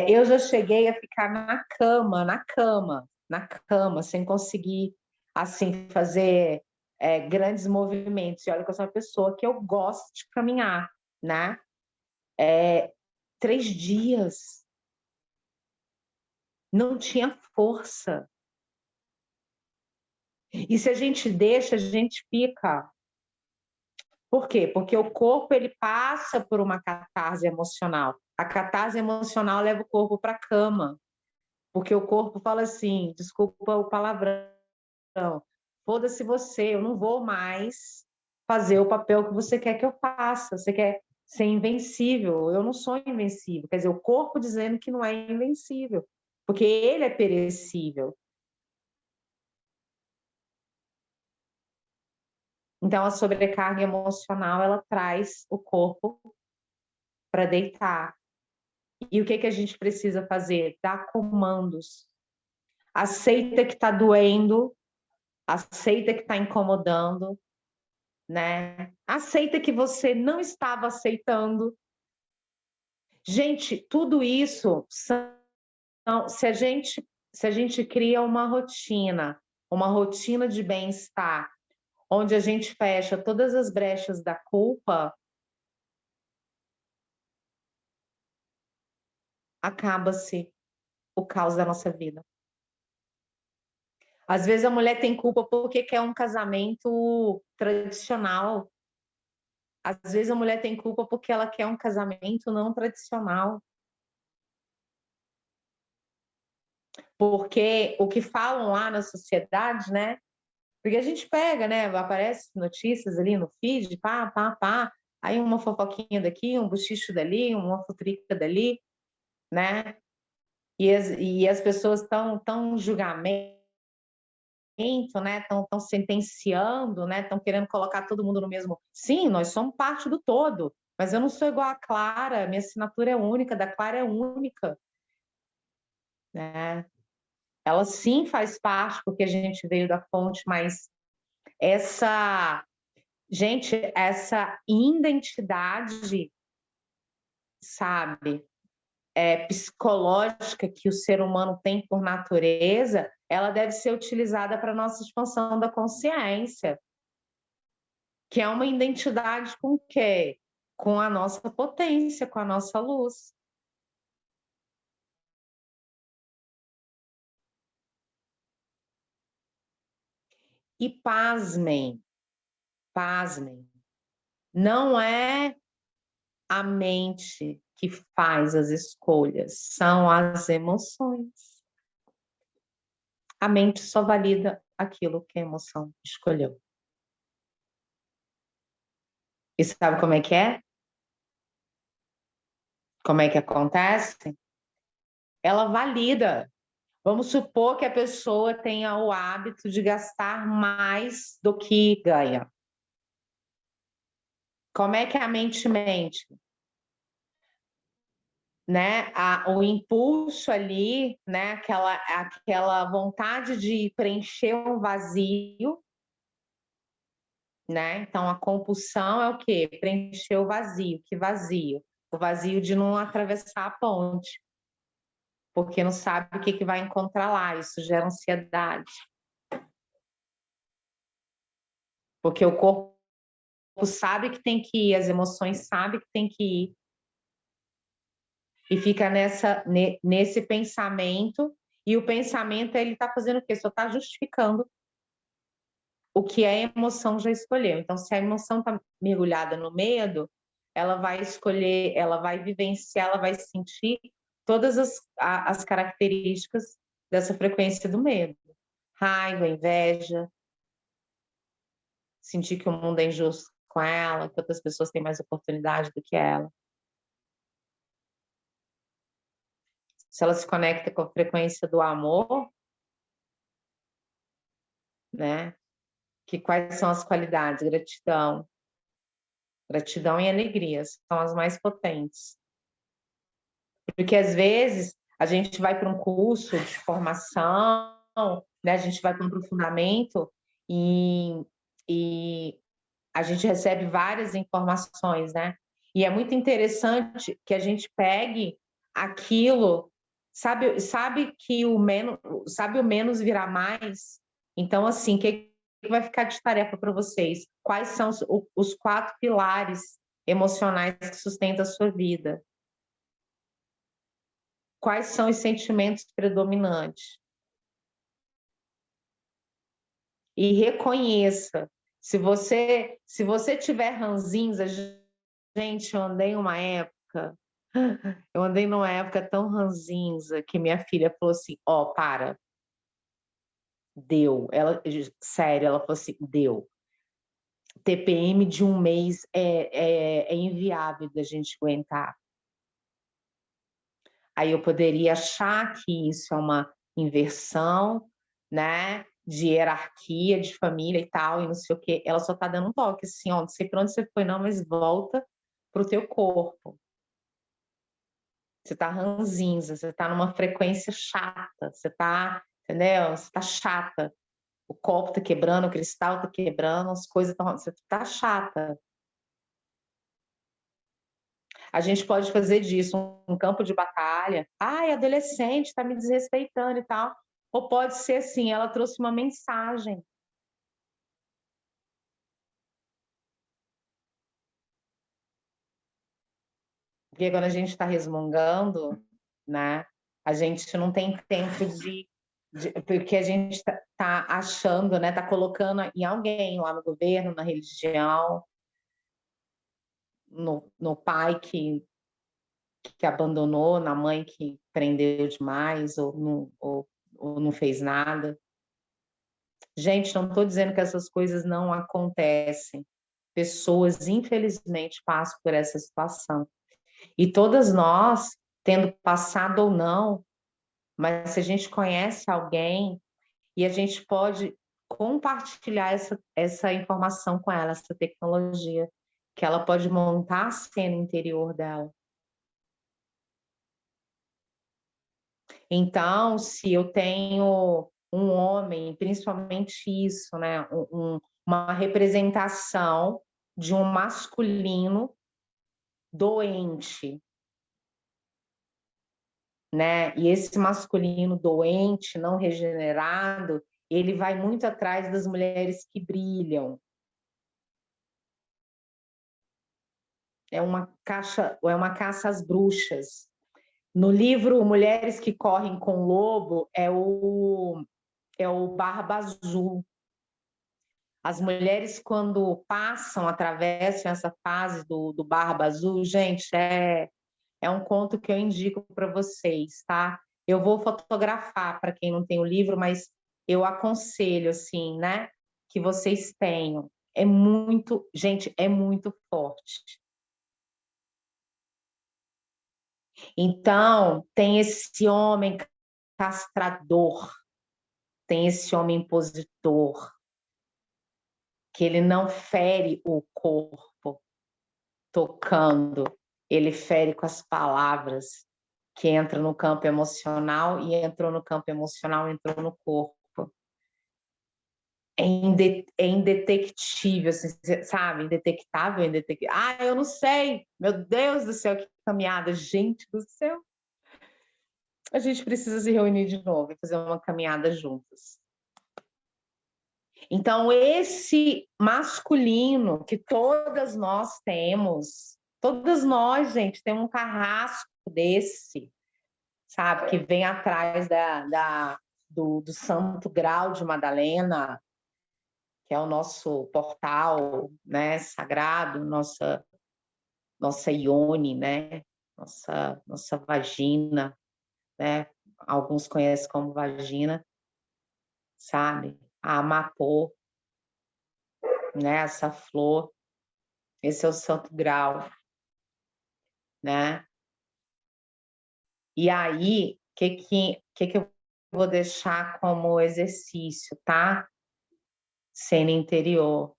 Speaker 1: eu já cheguei a ficar na cama, sem conseguir, assim, fazer grandes movimentos. E olha que eu sou uma pessoa que eu gosto de caminhar, né? 3 dias. Não tinha força. E se a gente deixa, a gente fica. Por quê? Porque o corpo ele passa por uma catarse emocional. A catarse emocional leva o corpo para a cama. Porque o corpo fala assim, desculpa o palavrão, foda-se você, eu não vou mais fazer o papel que você quer que eu faça. Você quer ser invencível, eu não sou invencível. Quer dizer, o corpo dizendo que não é invencível, porque ele é perecível. Então, a sobrecarga emocional, ela traz o corpo para deitar. E o que que a gente precisa fazer? Dar comandos. Aceita que está doendo, aceita que está incomodando, né? Aceita que você não estava aceitando. Gente, tudo isso se a gente cria uma rotina de bem-estar, onde a gente fecha todas as brechas da culpa, acaba-se o caos da nossa vida. Às vezes a mulher tem culpa porque quer um casamento tradicional. Às vezes a mulher tem culpa porque ela quer um casamento não tradicional. Porque o que falam lá na sociedade, né? Porque a gente pega, né? Aparece notícias ali no feed, pá, pá, pá. Aí uma fofoquinha daqui, um bochicho dali, uma futrica dali, né? E as pessoas estão tão julgamento, né? Estão sentenciando, né? Estão querendo colocar todo mundo no mesmo. Sim, nós somos parte do todo, mas eu não sou igual a Clara, minha assinatura é única, da Clara é única, né? Ela sim faz parte porque a gente veio da fonte, mas essa, gente, essa identidade, sabe, psicológica que o ser humano tem por natureza, ela deve ser utilizada para a nossa expansão da consciência, que é uma identidade com o quê? Com a nossa potência, com a nossa luz. E pasmem, pasmem, não é a mente que faz as escolhas, são as emoções. A mente só valida aquilo que a emoção escolheu. E sabe como é que é? Como é que acontece? Ela valida. Vamos supor que a pessoa tenha o hábito de gastar mais do que ganha. Como é que a mente mente? Né? O impulso ali, né? Aquela vontade de preencher um vazio, né? Então a compulsão é o quê? Preencher o vazio. Que vazio? O vazio de não atravessar a ponte, porque não sabe o que vai encontrar lá. Isso gera ansiedade. Porque o corpo sabe que tem que ir, as emoções sabem que tem que ir, e fica nesse pensamento, e o pensamento ele está fazendo o quê? Só está justificando o que a emoção já escolheu. Então, se a emoção está mergulhada no medo, ela vai escolher, ela vai vivenciar, ela vai sentir todas as características dessa frequência do medo. Raiva, inveja, sentir que o mundo é injusto com ela, que outras pessoas têm mais oportunidade do que ela. Se ela se conecta com a frequência do amor, né? Que quais são as qualidades? Gratidão. Gratidão e alegria são as mais potentes. Porque às vezes a gente vai para um curso de formação, né? A gente vai para um aprofundamento e a gente recebe várias informações, né? E é muito interessante que a gente pegue aquilo, sabe que o menos virá mais. Então, assim, o que vai ficar de tarefa para vocês? Quais são os 4 pilares emocionais que sustentam a sua vida? Quais são os sentimentos predominantes? E reconheça. Se você tiver ranzinza, gente, eu andei numa época tão ranzinza que minha filha falou assim, ó, para, deu. Sério, ela falou assim, deu. TPM de um mês é inviável da gente aguentar. Aí eu poderia achar que isso é uma inversão, né, de hierarquia, de família e tal, e não sei o quê. Ela só tá dando um toque, assim, ó, não sei para onde você foi não, mas volta pro teu corpo. Você tá ranzinza, você tá numa frequência chata, você tá, entendeu? Você tá chata. O copo tá quebrando, o cristal tá quebrando, as coisas estão... Você tá chata. A gente pode fazer disso um campo de batalha. Ai, adolescente, está me desrespeitando e tal. Ou pode ser assim, ela trouxe uma mensagem. Porque quando a gente está resmungando, né, a gente não tem tempo porque a gente está achando, né, está colocando em alguém lá no governo, na religião, no pai que abandonou, na mãe que prendeu demais ou não fez nada. Gente, não estou dizendo que essas coisas não acontecem, pessoas, infelizmente, passam por essa situação. E todas nós, tendo passado ou não, mas se a gente conhece alguém e a gente pode compartilhar essa informação com ela, essa tecnologia, que ela pode montar a cena interior dela. Então, se eu tenho um homem, principalmente isso, né, uma representação de um masculino doente, né? E esse masculino doente, não regenerado, ele vai muito atrás das mulheres que brilham. É uma caça às bruxas. No livro Mulheres que Correm com o Lobo, é o Barba Azul. As mulheres, quando passam, atravessam essa fase do Barba Azul, gente, é um conto que eu indico para vocês, tá? Eu vou fotografar para quem não tem o livro, mas eu aconselho, assim, né? Que vocês tenham. É muito, gente, é muito forte. Então, tem esse homem castrador, tem esse homem impositor, que ele não fere o corpo tocando, ele fere com as palavras, que entra no campo emocional e entrou no campo emocional, entrou no corpo. É indetectível, assim, sabe? Indetectável, indetectável. Ah, eu não sei. Meu Deus do céu, que caminhada. Gente do céu. A gente precisa se reunir de novo e fazer uma caminhada juntas. Então, esse masculino que todas nós temos, todas nós, gente, temos um carrasco desse, sabe? Que vem atrás do Santo Grau de Madalena, que é o nosso portal, né, sagrado, nossa ione, né, nossa vagina, né, alguns conhecem como vagina, sabe, a amapô, né, essa flor, esse é o Santo Grau, né, e aí, o que eu vou deixar como exercício, tá? Cena interior.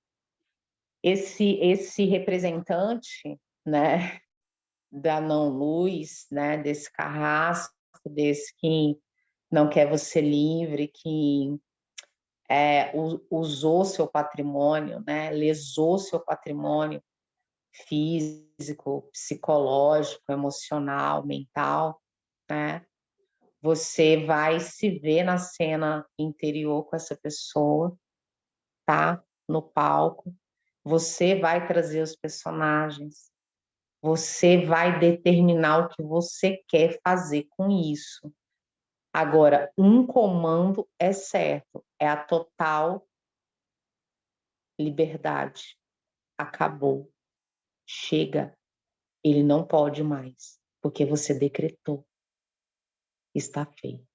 Speaker 1: Esse representante, né, da não-luz, né, desse carrasco, desse que não quer você livre, que usou seu patrimônio, né, lesou seu patrimônio físico, psicológico, emocional, mental, né? Você vai se ver na cena interior com essa pessoa, tá? No palco. Você vai trazer os personagens. Você vai determinar o que você quer fazer com isso. Agora, um comando é certo, é a total liberdade. Acabou. Chega. Ele não pode mais, porque você decretou. Está feito.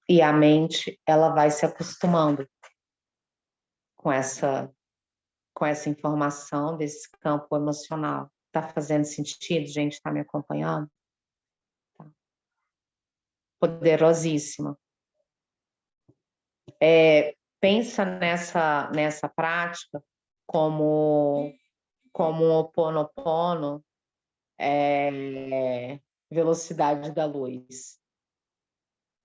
Speaker 1: E a mente, ela vai se acostumando com essa informação desse campo emocional. Tá fazendo sentido, gente? Tá me acompanhando? Tá. Poderosíssima. Pensa nessa prática como um Ho'oponopono, velocidade da luz,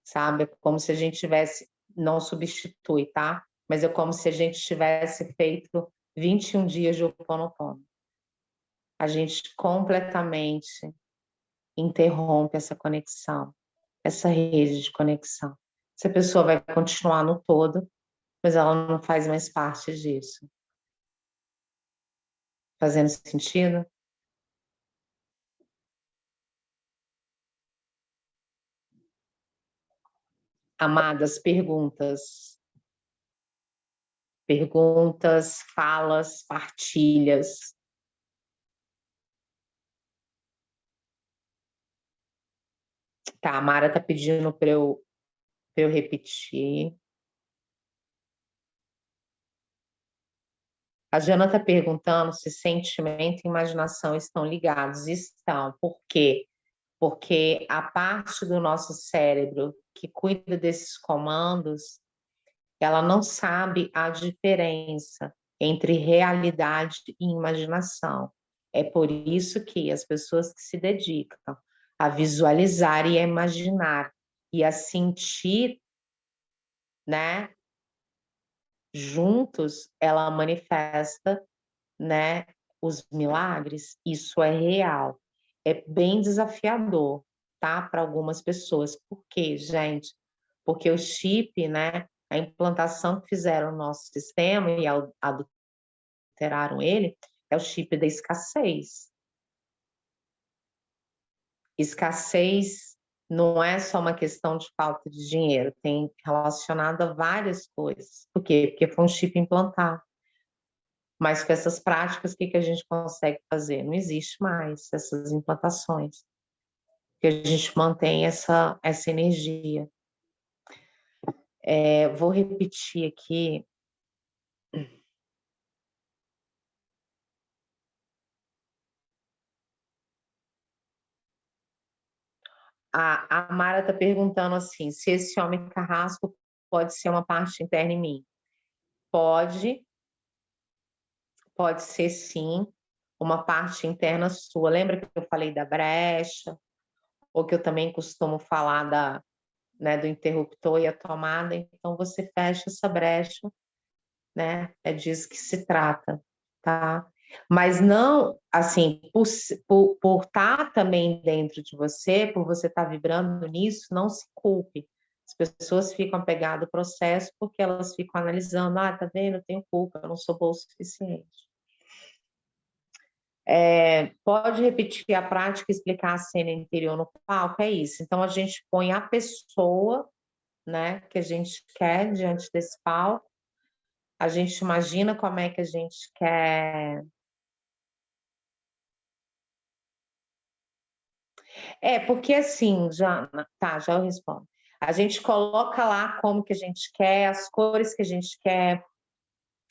Speaker 1: sabe? Como se a gente tivesse, não substitui, tá? Mas é como se a gente tivesse feito 21 dias de Ho'oponopono. A gente completamente interrompe essa conexão, essa rede de conexão. Essa pessoa vai continuar no todo, mas ela não faz mais parte disso. Fazendo sentido? Amadas, perguntas, falas, partilhas. Tá, a Mara tá pedindo para eu repetir. A Jana está perguntando se sentimento e imaginação estão ligados. Estão. Por quê? Porque a parte do nosso cérebro que cuida desses comandos, ela não sabe a diferença entre realidade e imaginação. É por isso que as pessoas que se dedicam a visualizar e a imaginar e a sentir, né, juntos, ela manifesta, né, os milagres. Isso é real. É bem desafiador, tá, para algumas pessoas. Por quê, gente? Porque o chip, né, a implantação que fizeram no nosso sistema e adulteraram ele, é o chip da escassez. Escassez não é só uma questão de falta de dinheiro, tem relacionado a várias coisas. Por quê? Porque foi um chip implantado. Mas com essas práticas, o que a gente consegue fazer? Não existe mais essas implantações. Que a gente mantém essa energia. Vou repetir aqui. A Mara está perguntando assim, se esse homem carrasco pode ser uma parte interna em mim. Pode ser sim, uma parte interna sua. Lembra que eu falei da brecha? Ou que eu também costumo falar do interruptor e a tomada? Então, você fecha essa brecha, né? É disso que se trata, tá? Mas não, assim, por estar também dentro de você, por você estar vibrando nisso, não se culpe. As pessoas ficam apegadas ao processo porque elas ficam analisando, tá vendo, eu tenho culpa, eu não sou boa o suficiente. Pode repetir a prática e explicar a cena interior no palco? É isso. Então, a gente põe a pessoa, né, que a gente quer diante desse palco, a gente imagina como é que a gente quer. Porque assim, já eu respondo. A gente coloca lá como que a gente quer, as cores que a gente quer,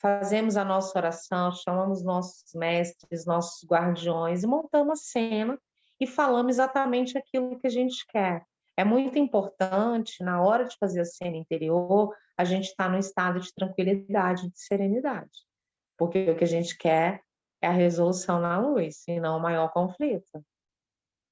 Speaker 1: fazemos a nossa oração, chamamos nossos mestres, nossos guardiões e montamos a cena e falamos exatamente aquilo que a gente quer. É muito importante, na hora de fazer a cena interior, a gente estar no estado de tranquilidade, de serenidade. Porque o que a gente quer é a resolução na luz, e não o maior conflito.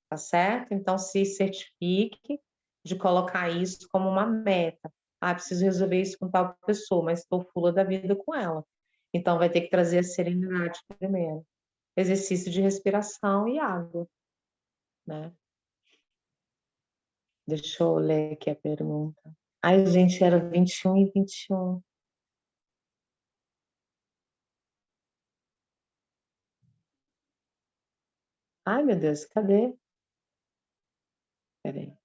Speaker 1: Tá certo? Então, se certifique de colocar isso como uma meta. Preciso resolver isso com tal pessoa, mas estou fula da vida com ela. Então, vai ter que trazer a serenidade primeiro. Exercício de respiração e água, né? Deixa eu ler aqui a pergunta. Ai, gente, era 21 e 21. Ai, meu Deus, cadê? Peraí.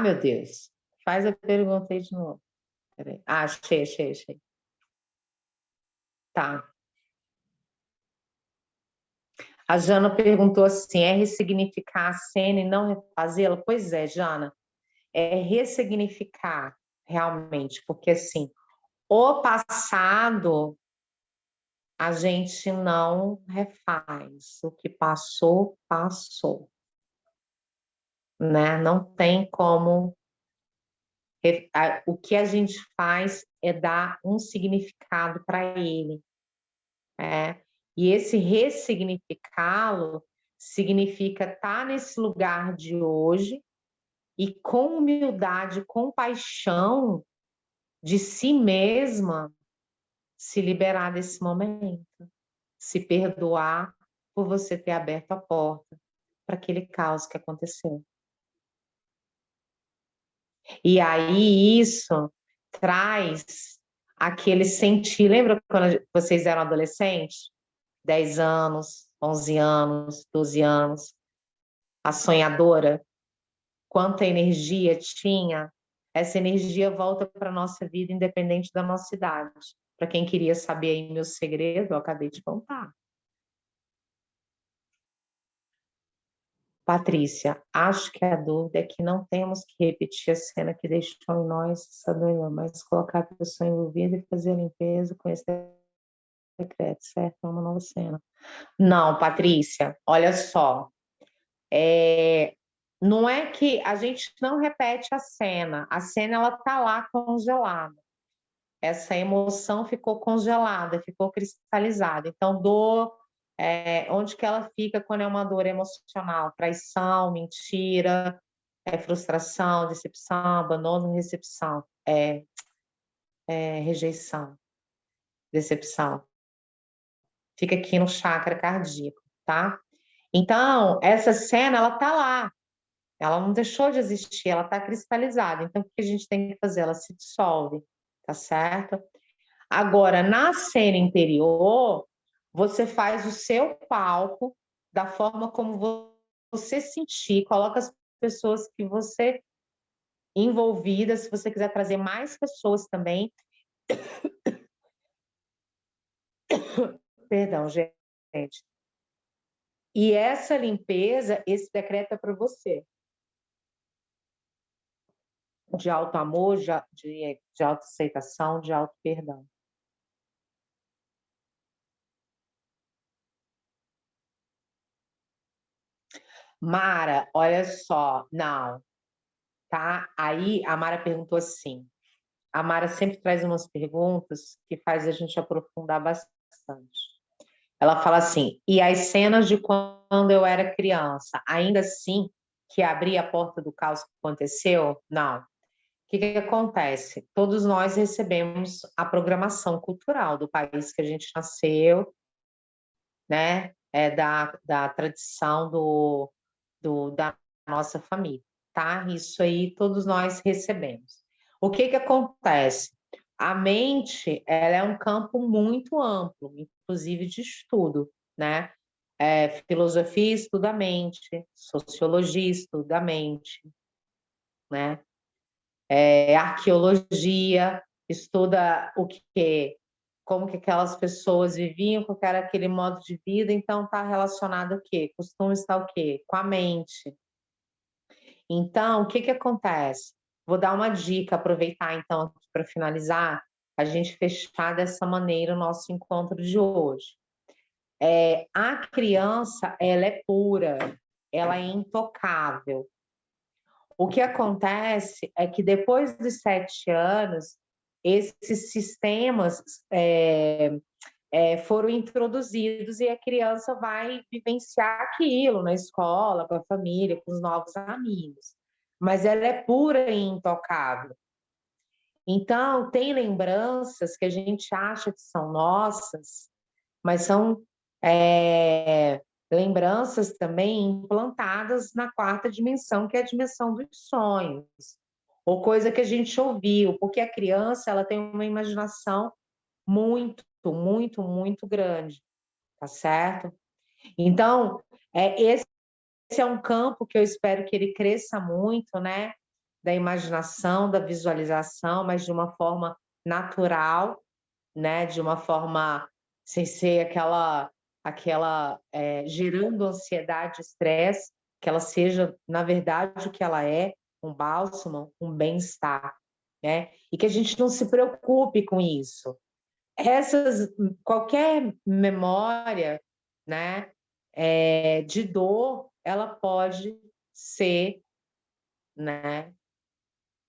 Speaker 1: Meu Deus. Faz a pergunta aí de novo. Peraí. Achei. Tá. A Jana perguntou assim: é ressignificar a cena e não refazê-la? Pois é, Jana, é ressignificar realmente, porque assim, o passado a gente não refaz, o que passou, passou, né? Não tem como. O que a gente faz é dar um significado para ele, né? E esse ressignificá-lo significa estar nesse lugar de hoje e com humildade, compaixão de si mesma, se liberar desse momento, se perdoar por você ter aberto a porta para aquele caos que aconteceu. E aí isso traz aquele sentir, lembra quando vocês eram adolescentes? 10 anos, 11 anos, 12 anos, a sonhadora, quanta energia tinha, essa energia volta para a nossa vida, independente da nossa idade. Para quem queria saber aí meu segredo, eu acabei de contar. Patrícia, acho que a dúvida é que não temos que repetir a cena que deixou em nós essa dor, mas colocar a pessoa envolvida e fazer a limpeza com esse decreto, certo? É uma nova cena. Não, Patrícia, olha só. Não é que a gente não repete a cena ela tá lá congelada. Essa emoção ficou congelada, ficou cristalizada. Então, dor, onde que ela fica quando é uma dor emocional? Traição, mentira, frustração, decepção, abandono, recepção, rejeição, decepção. Fica aqui no chakra cardíaco, tá? Então, essa cena, ela tá lá. Ela não deixou de existir, ela tá cristalizada. Então, o que a gente tem que fazer? Ela se dissolve, tá certo? Agora, na cena interior, você faz o seu palco da forma como você sentir, coloca as pessoas que você envolvida, se você quiser trazer mais pessoas também. Perdão, gente. E essa limpeza, esse decreto é para você. De alto amor, de autoaceitação, de auto perdão. Mara, olha só, não, tá? Aí a Mara perguntou assim. A Mara sempre traz umas perguntas que faz a gente aprofundar bastante. Ela fala assim: e as cenas de quando eu era criança, ainda assim que abri a porta do caos que aconteceu? Não. O que acontece? Todos nós recebemos a programação cultural do país que a gente nasceu, né? Da tradição da nossa família, tá? Isso aí todos nós recebemos. O que acontece? A mente, ela é um campo muito amplo, inclusive de estudo, né? Filosofia estuda a mente, sociologia estuda a mente, né? Arqueologia estuda o que, como que aquelas pessoas viviam, qual era aquele modo de vida, então está relacionado o quê? Costume estar o quê? Com a mente. Então, o que acontece? Vou dar uma dica, aproveitar então para finalizar, a gente fechar dessa maneira o nosso encontro de hoje. A criança, ela é pura, ela é intocável. O que acontece é que depois dos 7 anos, esses sistemas foram introduzidos e a criança vai vivenciar aquilo na escola, com a família, com os novos amigos. Mas ela é pura e intocável. Então, tem lembranças que a gente acha que são nossas, mas são lembranças também implantadas na 4ª dimensão, que é a dimensão dos sonhos, ou coisa que a gente ouviu, porque a criança ela tem uma imaginação muito, muito, muito grande, tá certo? Então, esse é um campo que eu espero que ele cresça muito, né? Da imaginação, da visualização, mas de uma forma natural, né? De uma forma sem ser aquela gerando ansiedade, estresse, que ela seja, na verdade, o que ela é, um bálsamo, um bem-estar, né? E que a gente não se preocupe com isso. Qualquer memória, né, de dor, ela pode ser, né,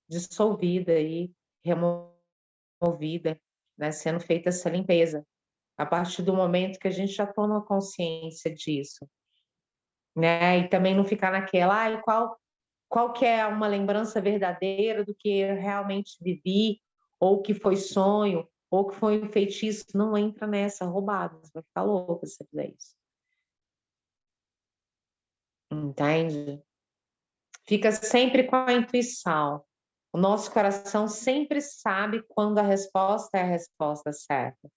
Speaker 1: dissolvida e removida, né, sendo feita essa limpeza. A partir do momento que a gente já toma consciência disso, né? E também não ficar naquela, qual que é uma lembrança verdadeira do que eu realmente vivi, ou que foi sonho, ou que foi um feitiço. Não entra nessa roubada, você vai ficar louca se você fizer isso. Entende? Fica sempre com a intuição. O nosso coração sempre sabe quando a resposta é a resposta certa.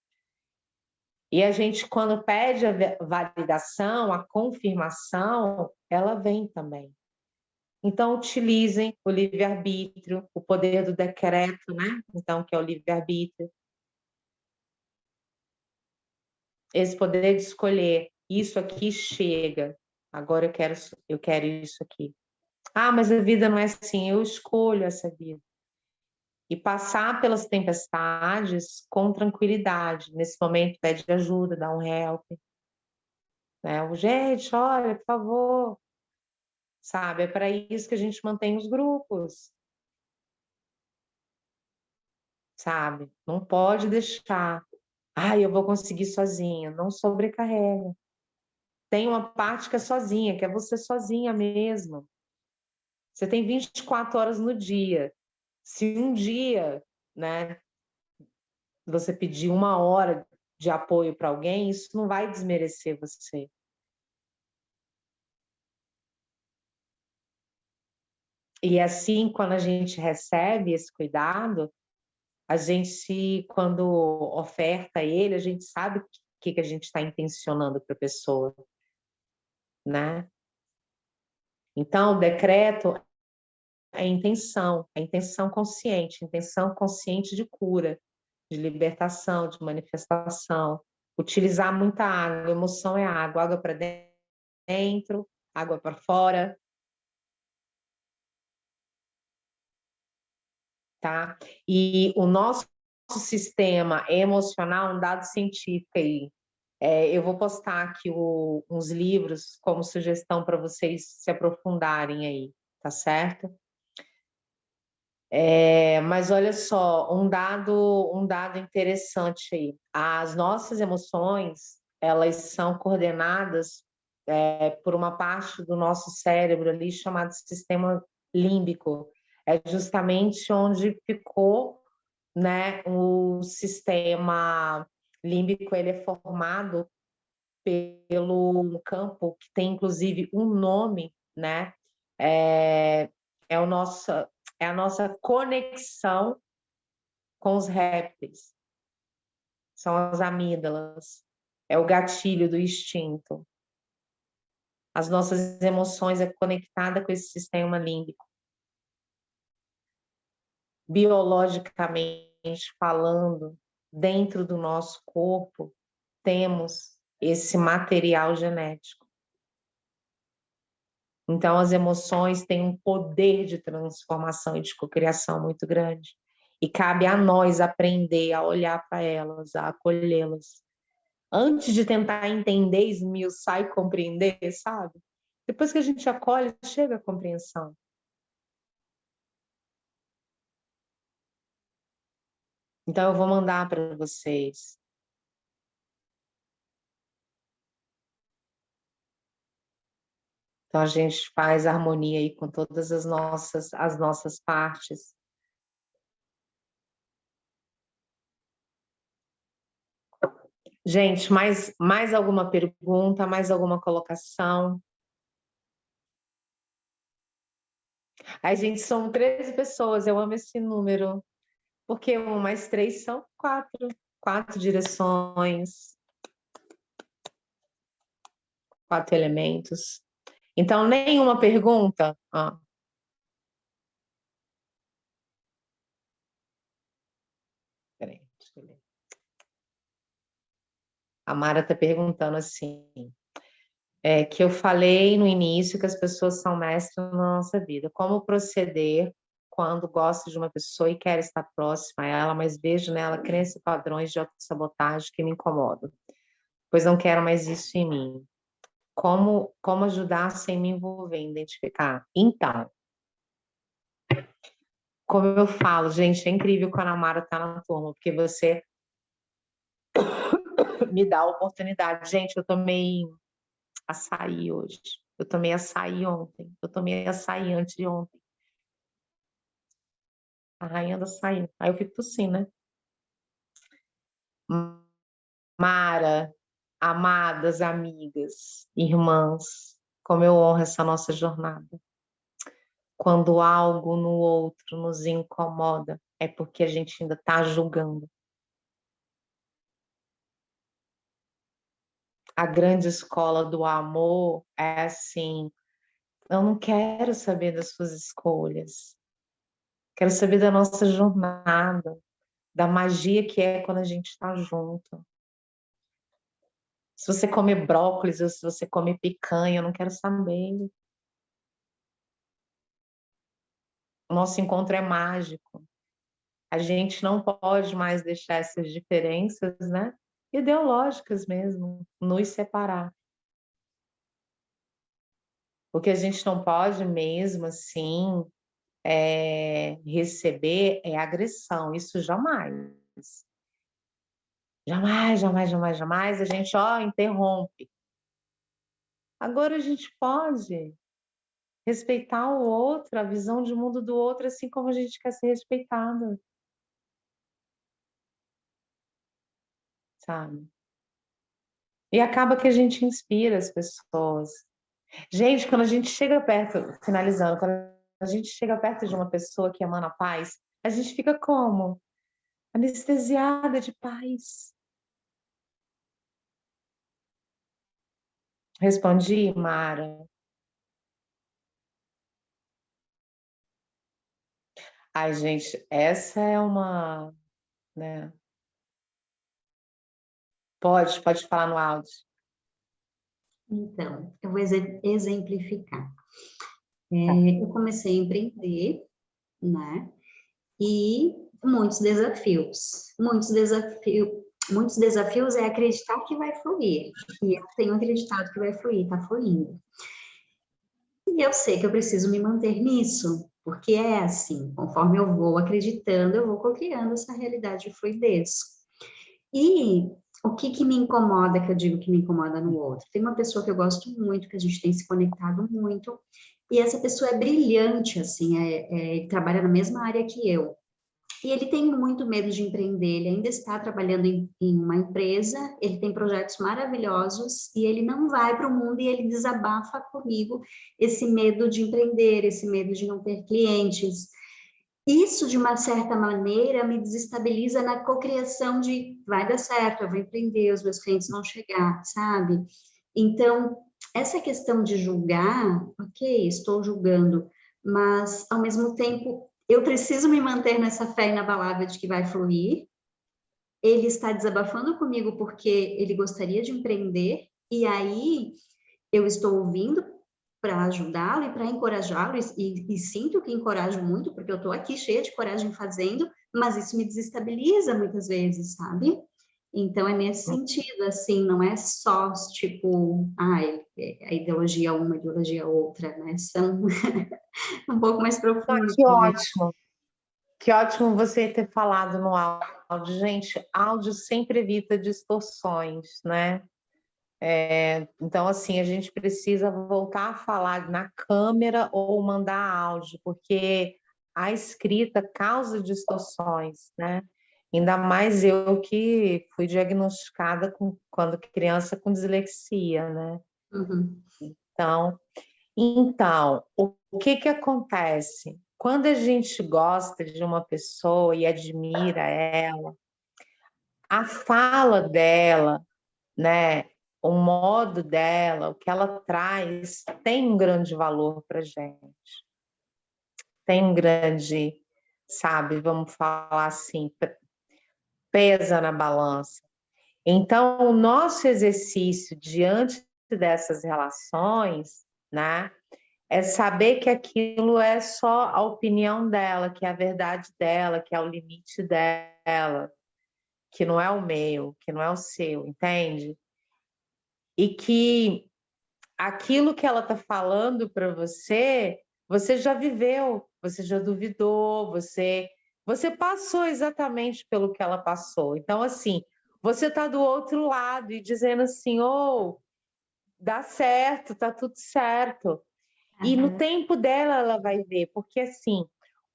Speaker 1: E a gente, quando pede a validação, a confirmação, ela vem também. Então, utilizem o livre-arbítrio, o poder do decreto, né? Então, que é o livre-arbítrio. Esse poder de escolher, isso aqui chega. Agora eu quero isso aqui. Ah, mas a vida não é assim, eu escolho essa vida. E passar pelas tempestades com tranquilidade. Nesse momento, pede ajuda, dá um help. Né? Gente, olha, por favor. Sabe, é para isso que a gente mantém os grupos. Sabe? Não pode deixar. Ah, eu vou conseguir sozinha. Não sobrecarrega. Tem uma parte que é sozinha, que é você sozinha mesmo. Você tem 24 horas no dia. Se um dia, né, você pedir 1 hora de apoio para alguém, isso não vai desmerecer você. E assim, quando a gente recebe esse cuidado, a gente, quando oferta ele, a gente sabe o que a gente está intencionando para a pessoa, né? Então, o decreto é intenção consciente, intenção consciente de cura, de libertação, de manifestação. Utilizar muita água, emoção é água, água para dentro, água para fora, tá? E o nosso sistema emocional, um dado científico aí, eu vou postar aqui uns livros como sugestão para vocês se aprofundarem aí, tá certo? Mas olha só, um dado interessante aí. As nossas emoções, elas são coordenadas por uma parte do nosso cérebro ali chamado sistema límbico. É justamente onde ficou, né, o sistema límbico, ele é formado pelo campo que tem inclusive um nome, né? É, é, o nosso, é a nossa conexão com os répteis, são as amígdalas, é o gatilho do instinto. As nossas emoções é conectada com esse sistema límbico. Biologicamente falando, dentro do nosso corpo, temos esse material genético. Então, as emoções têm um poder de transformação e de cocriação muito grande. E cabe a nós aprender a olhar para elas, a acolhê-las. Antes de tentar entender, esmiuçar e compreender, sabe? Depois que a gente acolhe, chega a compreensão. Então, eu vou mandar para vocês. Então, a gente faz harmonia aí com todas as nossas partes. Gente, mais alguma pergunta, mais alguma colocação? A gente são 13 pessoas, eu amo esse número, porque 1 mais 3 são 4, 4 direções, 4 elementos. Então, nenhuma pergunta? Peraí, deixa eu ler. A Mara está perguntando assim, que eu falei no início que as pessoas são mestres na nossa vida. Como proceder quando gosto de uma pessoa e quero estar próxima a ela, mas vejo nela crenças e padrões de autossabotagem que me incomodam, pois não quero mais isso em mim. Como ajudar sem me envolver, identificar? Então, como eu falo, gente, é incrível quando a Mara está na turma, porque você me dá a oportunidade. Gente, eu tomei açaí hoje. Eu tomei açaí ontem. Eu tomei açaí antes de ontem. A rainha do açaí. Aí eu fico tossindo, né? Mara, amadas amigas, irmãs, como eu honro essa nossa jornada. Quando algo no outro nos incomoda, é porque a gente ainda está julgando. A grande escola do amor é assim: eu não quero saber das suas escolhas, quero saber da nossa jornada, da magia que é quando a gente está junto. Se você come brócolis ou se você come picanha, eu não quero saber. O nosso encontro é mágico. A gente não pode mais deixar essas diferenças, né? Ideológicas mesmo, nos separar. O que a gente não pode mesmo, assim, receber é agressão. Isso jamais. Jamais, jamais, jamais, jamais a gente, interrompe. Agora a gente pode respeitar o outro, a visão de mundo do outro, assim como a gente quer ser respeitado, sabe? E acaba que a gente inspira as pessoas. Gente, quando a gente chega perto, finalizando, quando a gente chega perto de uma pessoa que emana paz, a gente fica como? Anestesiada de paz. Respondi, Mara? Ai, gente, essa é uma, né? Pode falar no áudio.
Speaker 2: Então, eu vou exemplificar. Eu comecei a empreender, né? E muitos desafios. Muitos desafios é acreditar que vai fluir. E eu tenho acreditado que vai fluir, tá fluindo. E eu sei que eu preciso me manter nisso, porque é assim, conforme eu vou acreditando, eu vou co-criando essa realidade de fluidez. E o que que me incomoda, que eu digo que me incomoda no outro? Tem uma pessoa que eu gosto muito, que a gente tem se conectado muito, e essa pessoa é brilhante, assim, ele trabalha na mesma área que eu. E ele tem muito medo de empreender, ele ainda está trabalhando em uma empresa, ele tem projetos maravilhosos e ele não vai para o mundo e ele desabafa comigo esse medo de empreender, esse medo de não ter clientes. Isso, de uma certa maneira, me desestabiliza na cocriação de vai dar certo, eu vou empreender, os meus clientes vão chegar, sabe? Então, essa questão de julgar, ok, estou julgando, mas, ao mesmo tempo, eu preciso me manter nessa fé inabalável de que vai fluir. Ele está desabafando comigo porque ele gostaria de empreender, e aí eu estou ouvindo para ajudá-lo e para encorajá-lo, e sinto que encorajo muito, porque eu estou aqui cheia de coragem fazendo, mas isso me desestabiliza muitas vezes, sabe? Então, é nesse sentido, assim, não é só, tipo, a ideologia uma, a ideologia outra, né? São um pouco mais profundos.
Speaker 1: Que ótimo. Que ótimo você ter falado no áudio. Gente, áudio sempre evita distorções, né? Então, assim, a gente precisa voltar a falar na câmera ou mandar áudio, porque a escrita causa distorções, né? Ainda mais eu que fui diagnosticada quando criança com dislexia, né?
Speaker 2: Uhum.
Speaker 1: Então, o que que acontece? Quando a gente gosta de uma pessoa e admira ela, a fala dela, né, o modo dela, o que ela traz, tem um grande valor para gente. Tem um grande, sabe, vamos falar assim, pesa na balança. Então, o nosso exercício diante dessas relações, né, é saber que aquilo é só a opinião dela, que é a verdade dela, que é o limite dela, que não é o meu, que não é o seu, entende? E que aquilo que ela está falando para você, você já viveu, você já duvidou, você passou exatamente pelo que ela passou. Então, assim, você está do outro lado e dizendo assim, dá certo, tá tudo certo. E no tempo dela ela vai ver, porque assim,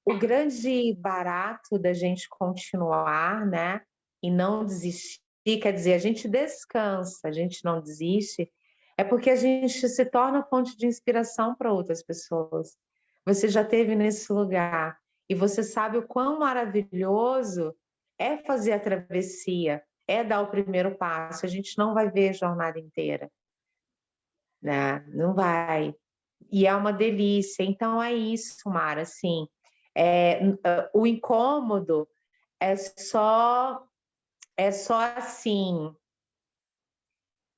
Speaker 1: o grande barato da gente continuar, né, e não desistir, quer dizer, a gente descansa, a gente não desiste, é porque a gente se torna fonte de inspiração para outras pessoas. Você já esteve nesse lugar e você sabe o quão maravilhoso é fazer a travessia, é dar o primeiro passo. A gente não vai ver a jornada inteira, né? Não vai. E é uma delícia. Então é isso, Mara, assim, o incômodo é só assim,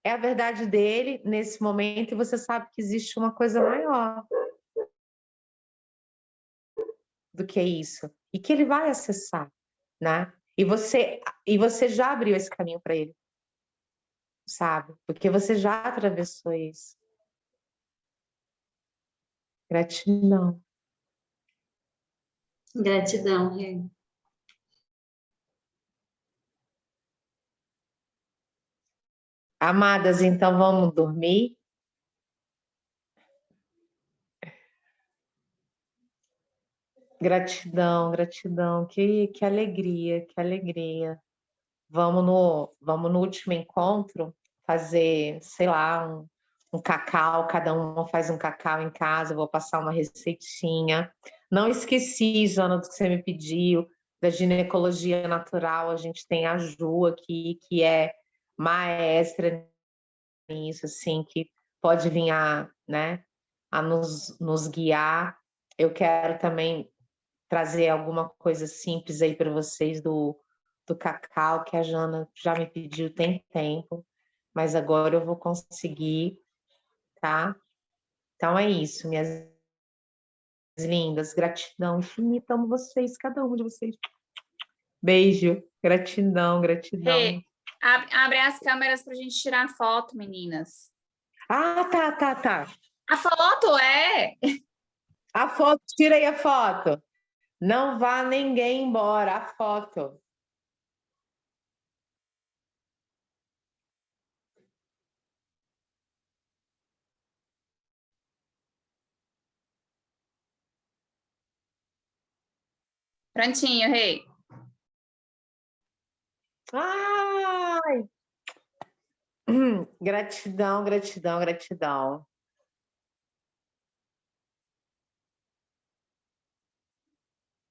Speaker 1: é a verdade dele nesse momento, e você sabe que existe uma coisa maior do que isso, e que ele vai acessar, né? E você já abriu esse caminho para ele, sabe? Porque você já atravessou isso. Gratidão.
Speaker 2: Gratidão, Rê.
Speaker 1: Amadas, então vamos dormir? Gratidão, gratidão, que alegria, que alegria. Vamos no último encontro fazer, sei lá, um cacau, cada um faz um cacau em casa, eu vou passar uma receitinha. Não esqueci, Jana, do que você me pediu, da ginecologia natural, a gente tem a Ju aqui, que é maestra nisso, assim, que pode vir né, a nos guiar. Eu quero também trazer alguma coisa simples aí para vocês do cacau, que a Jana já me pediu tem tempo, mas agora eu vou conseguir, tá? Então é isso, minhas lindas, gratidão infinita, amo vocês, cada um de vocês. Beijo, gratidão, gratidão.
Speaker 3: Rê, abre as câmeras para a gente tirar foto, meninas.
Speaker 1: Ah, tá.
Speaker 3: A foto é...
Speaker 1: A foto, tira aí a foto. Não vá ninguém embora, a foto.
Speaker 3: Prontinho, Rê.
Speaker 1: Ai! Gratidão, gratidão, gratidão.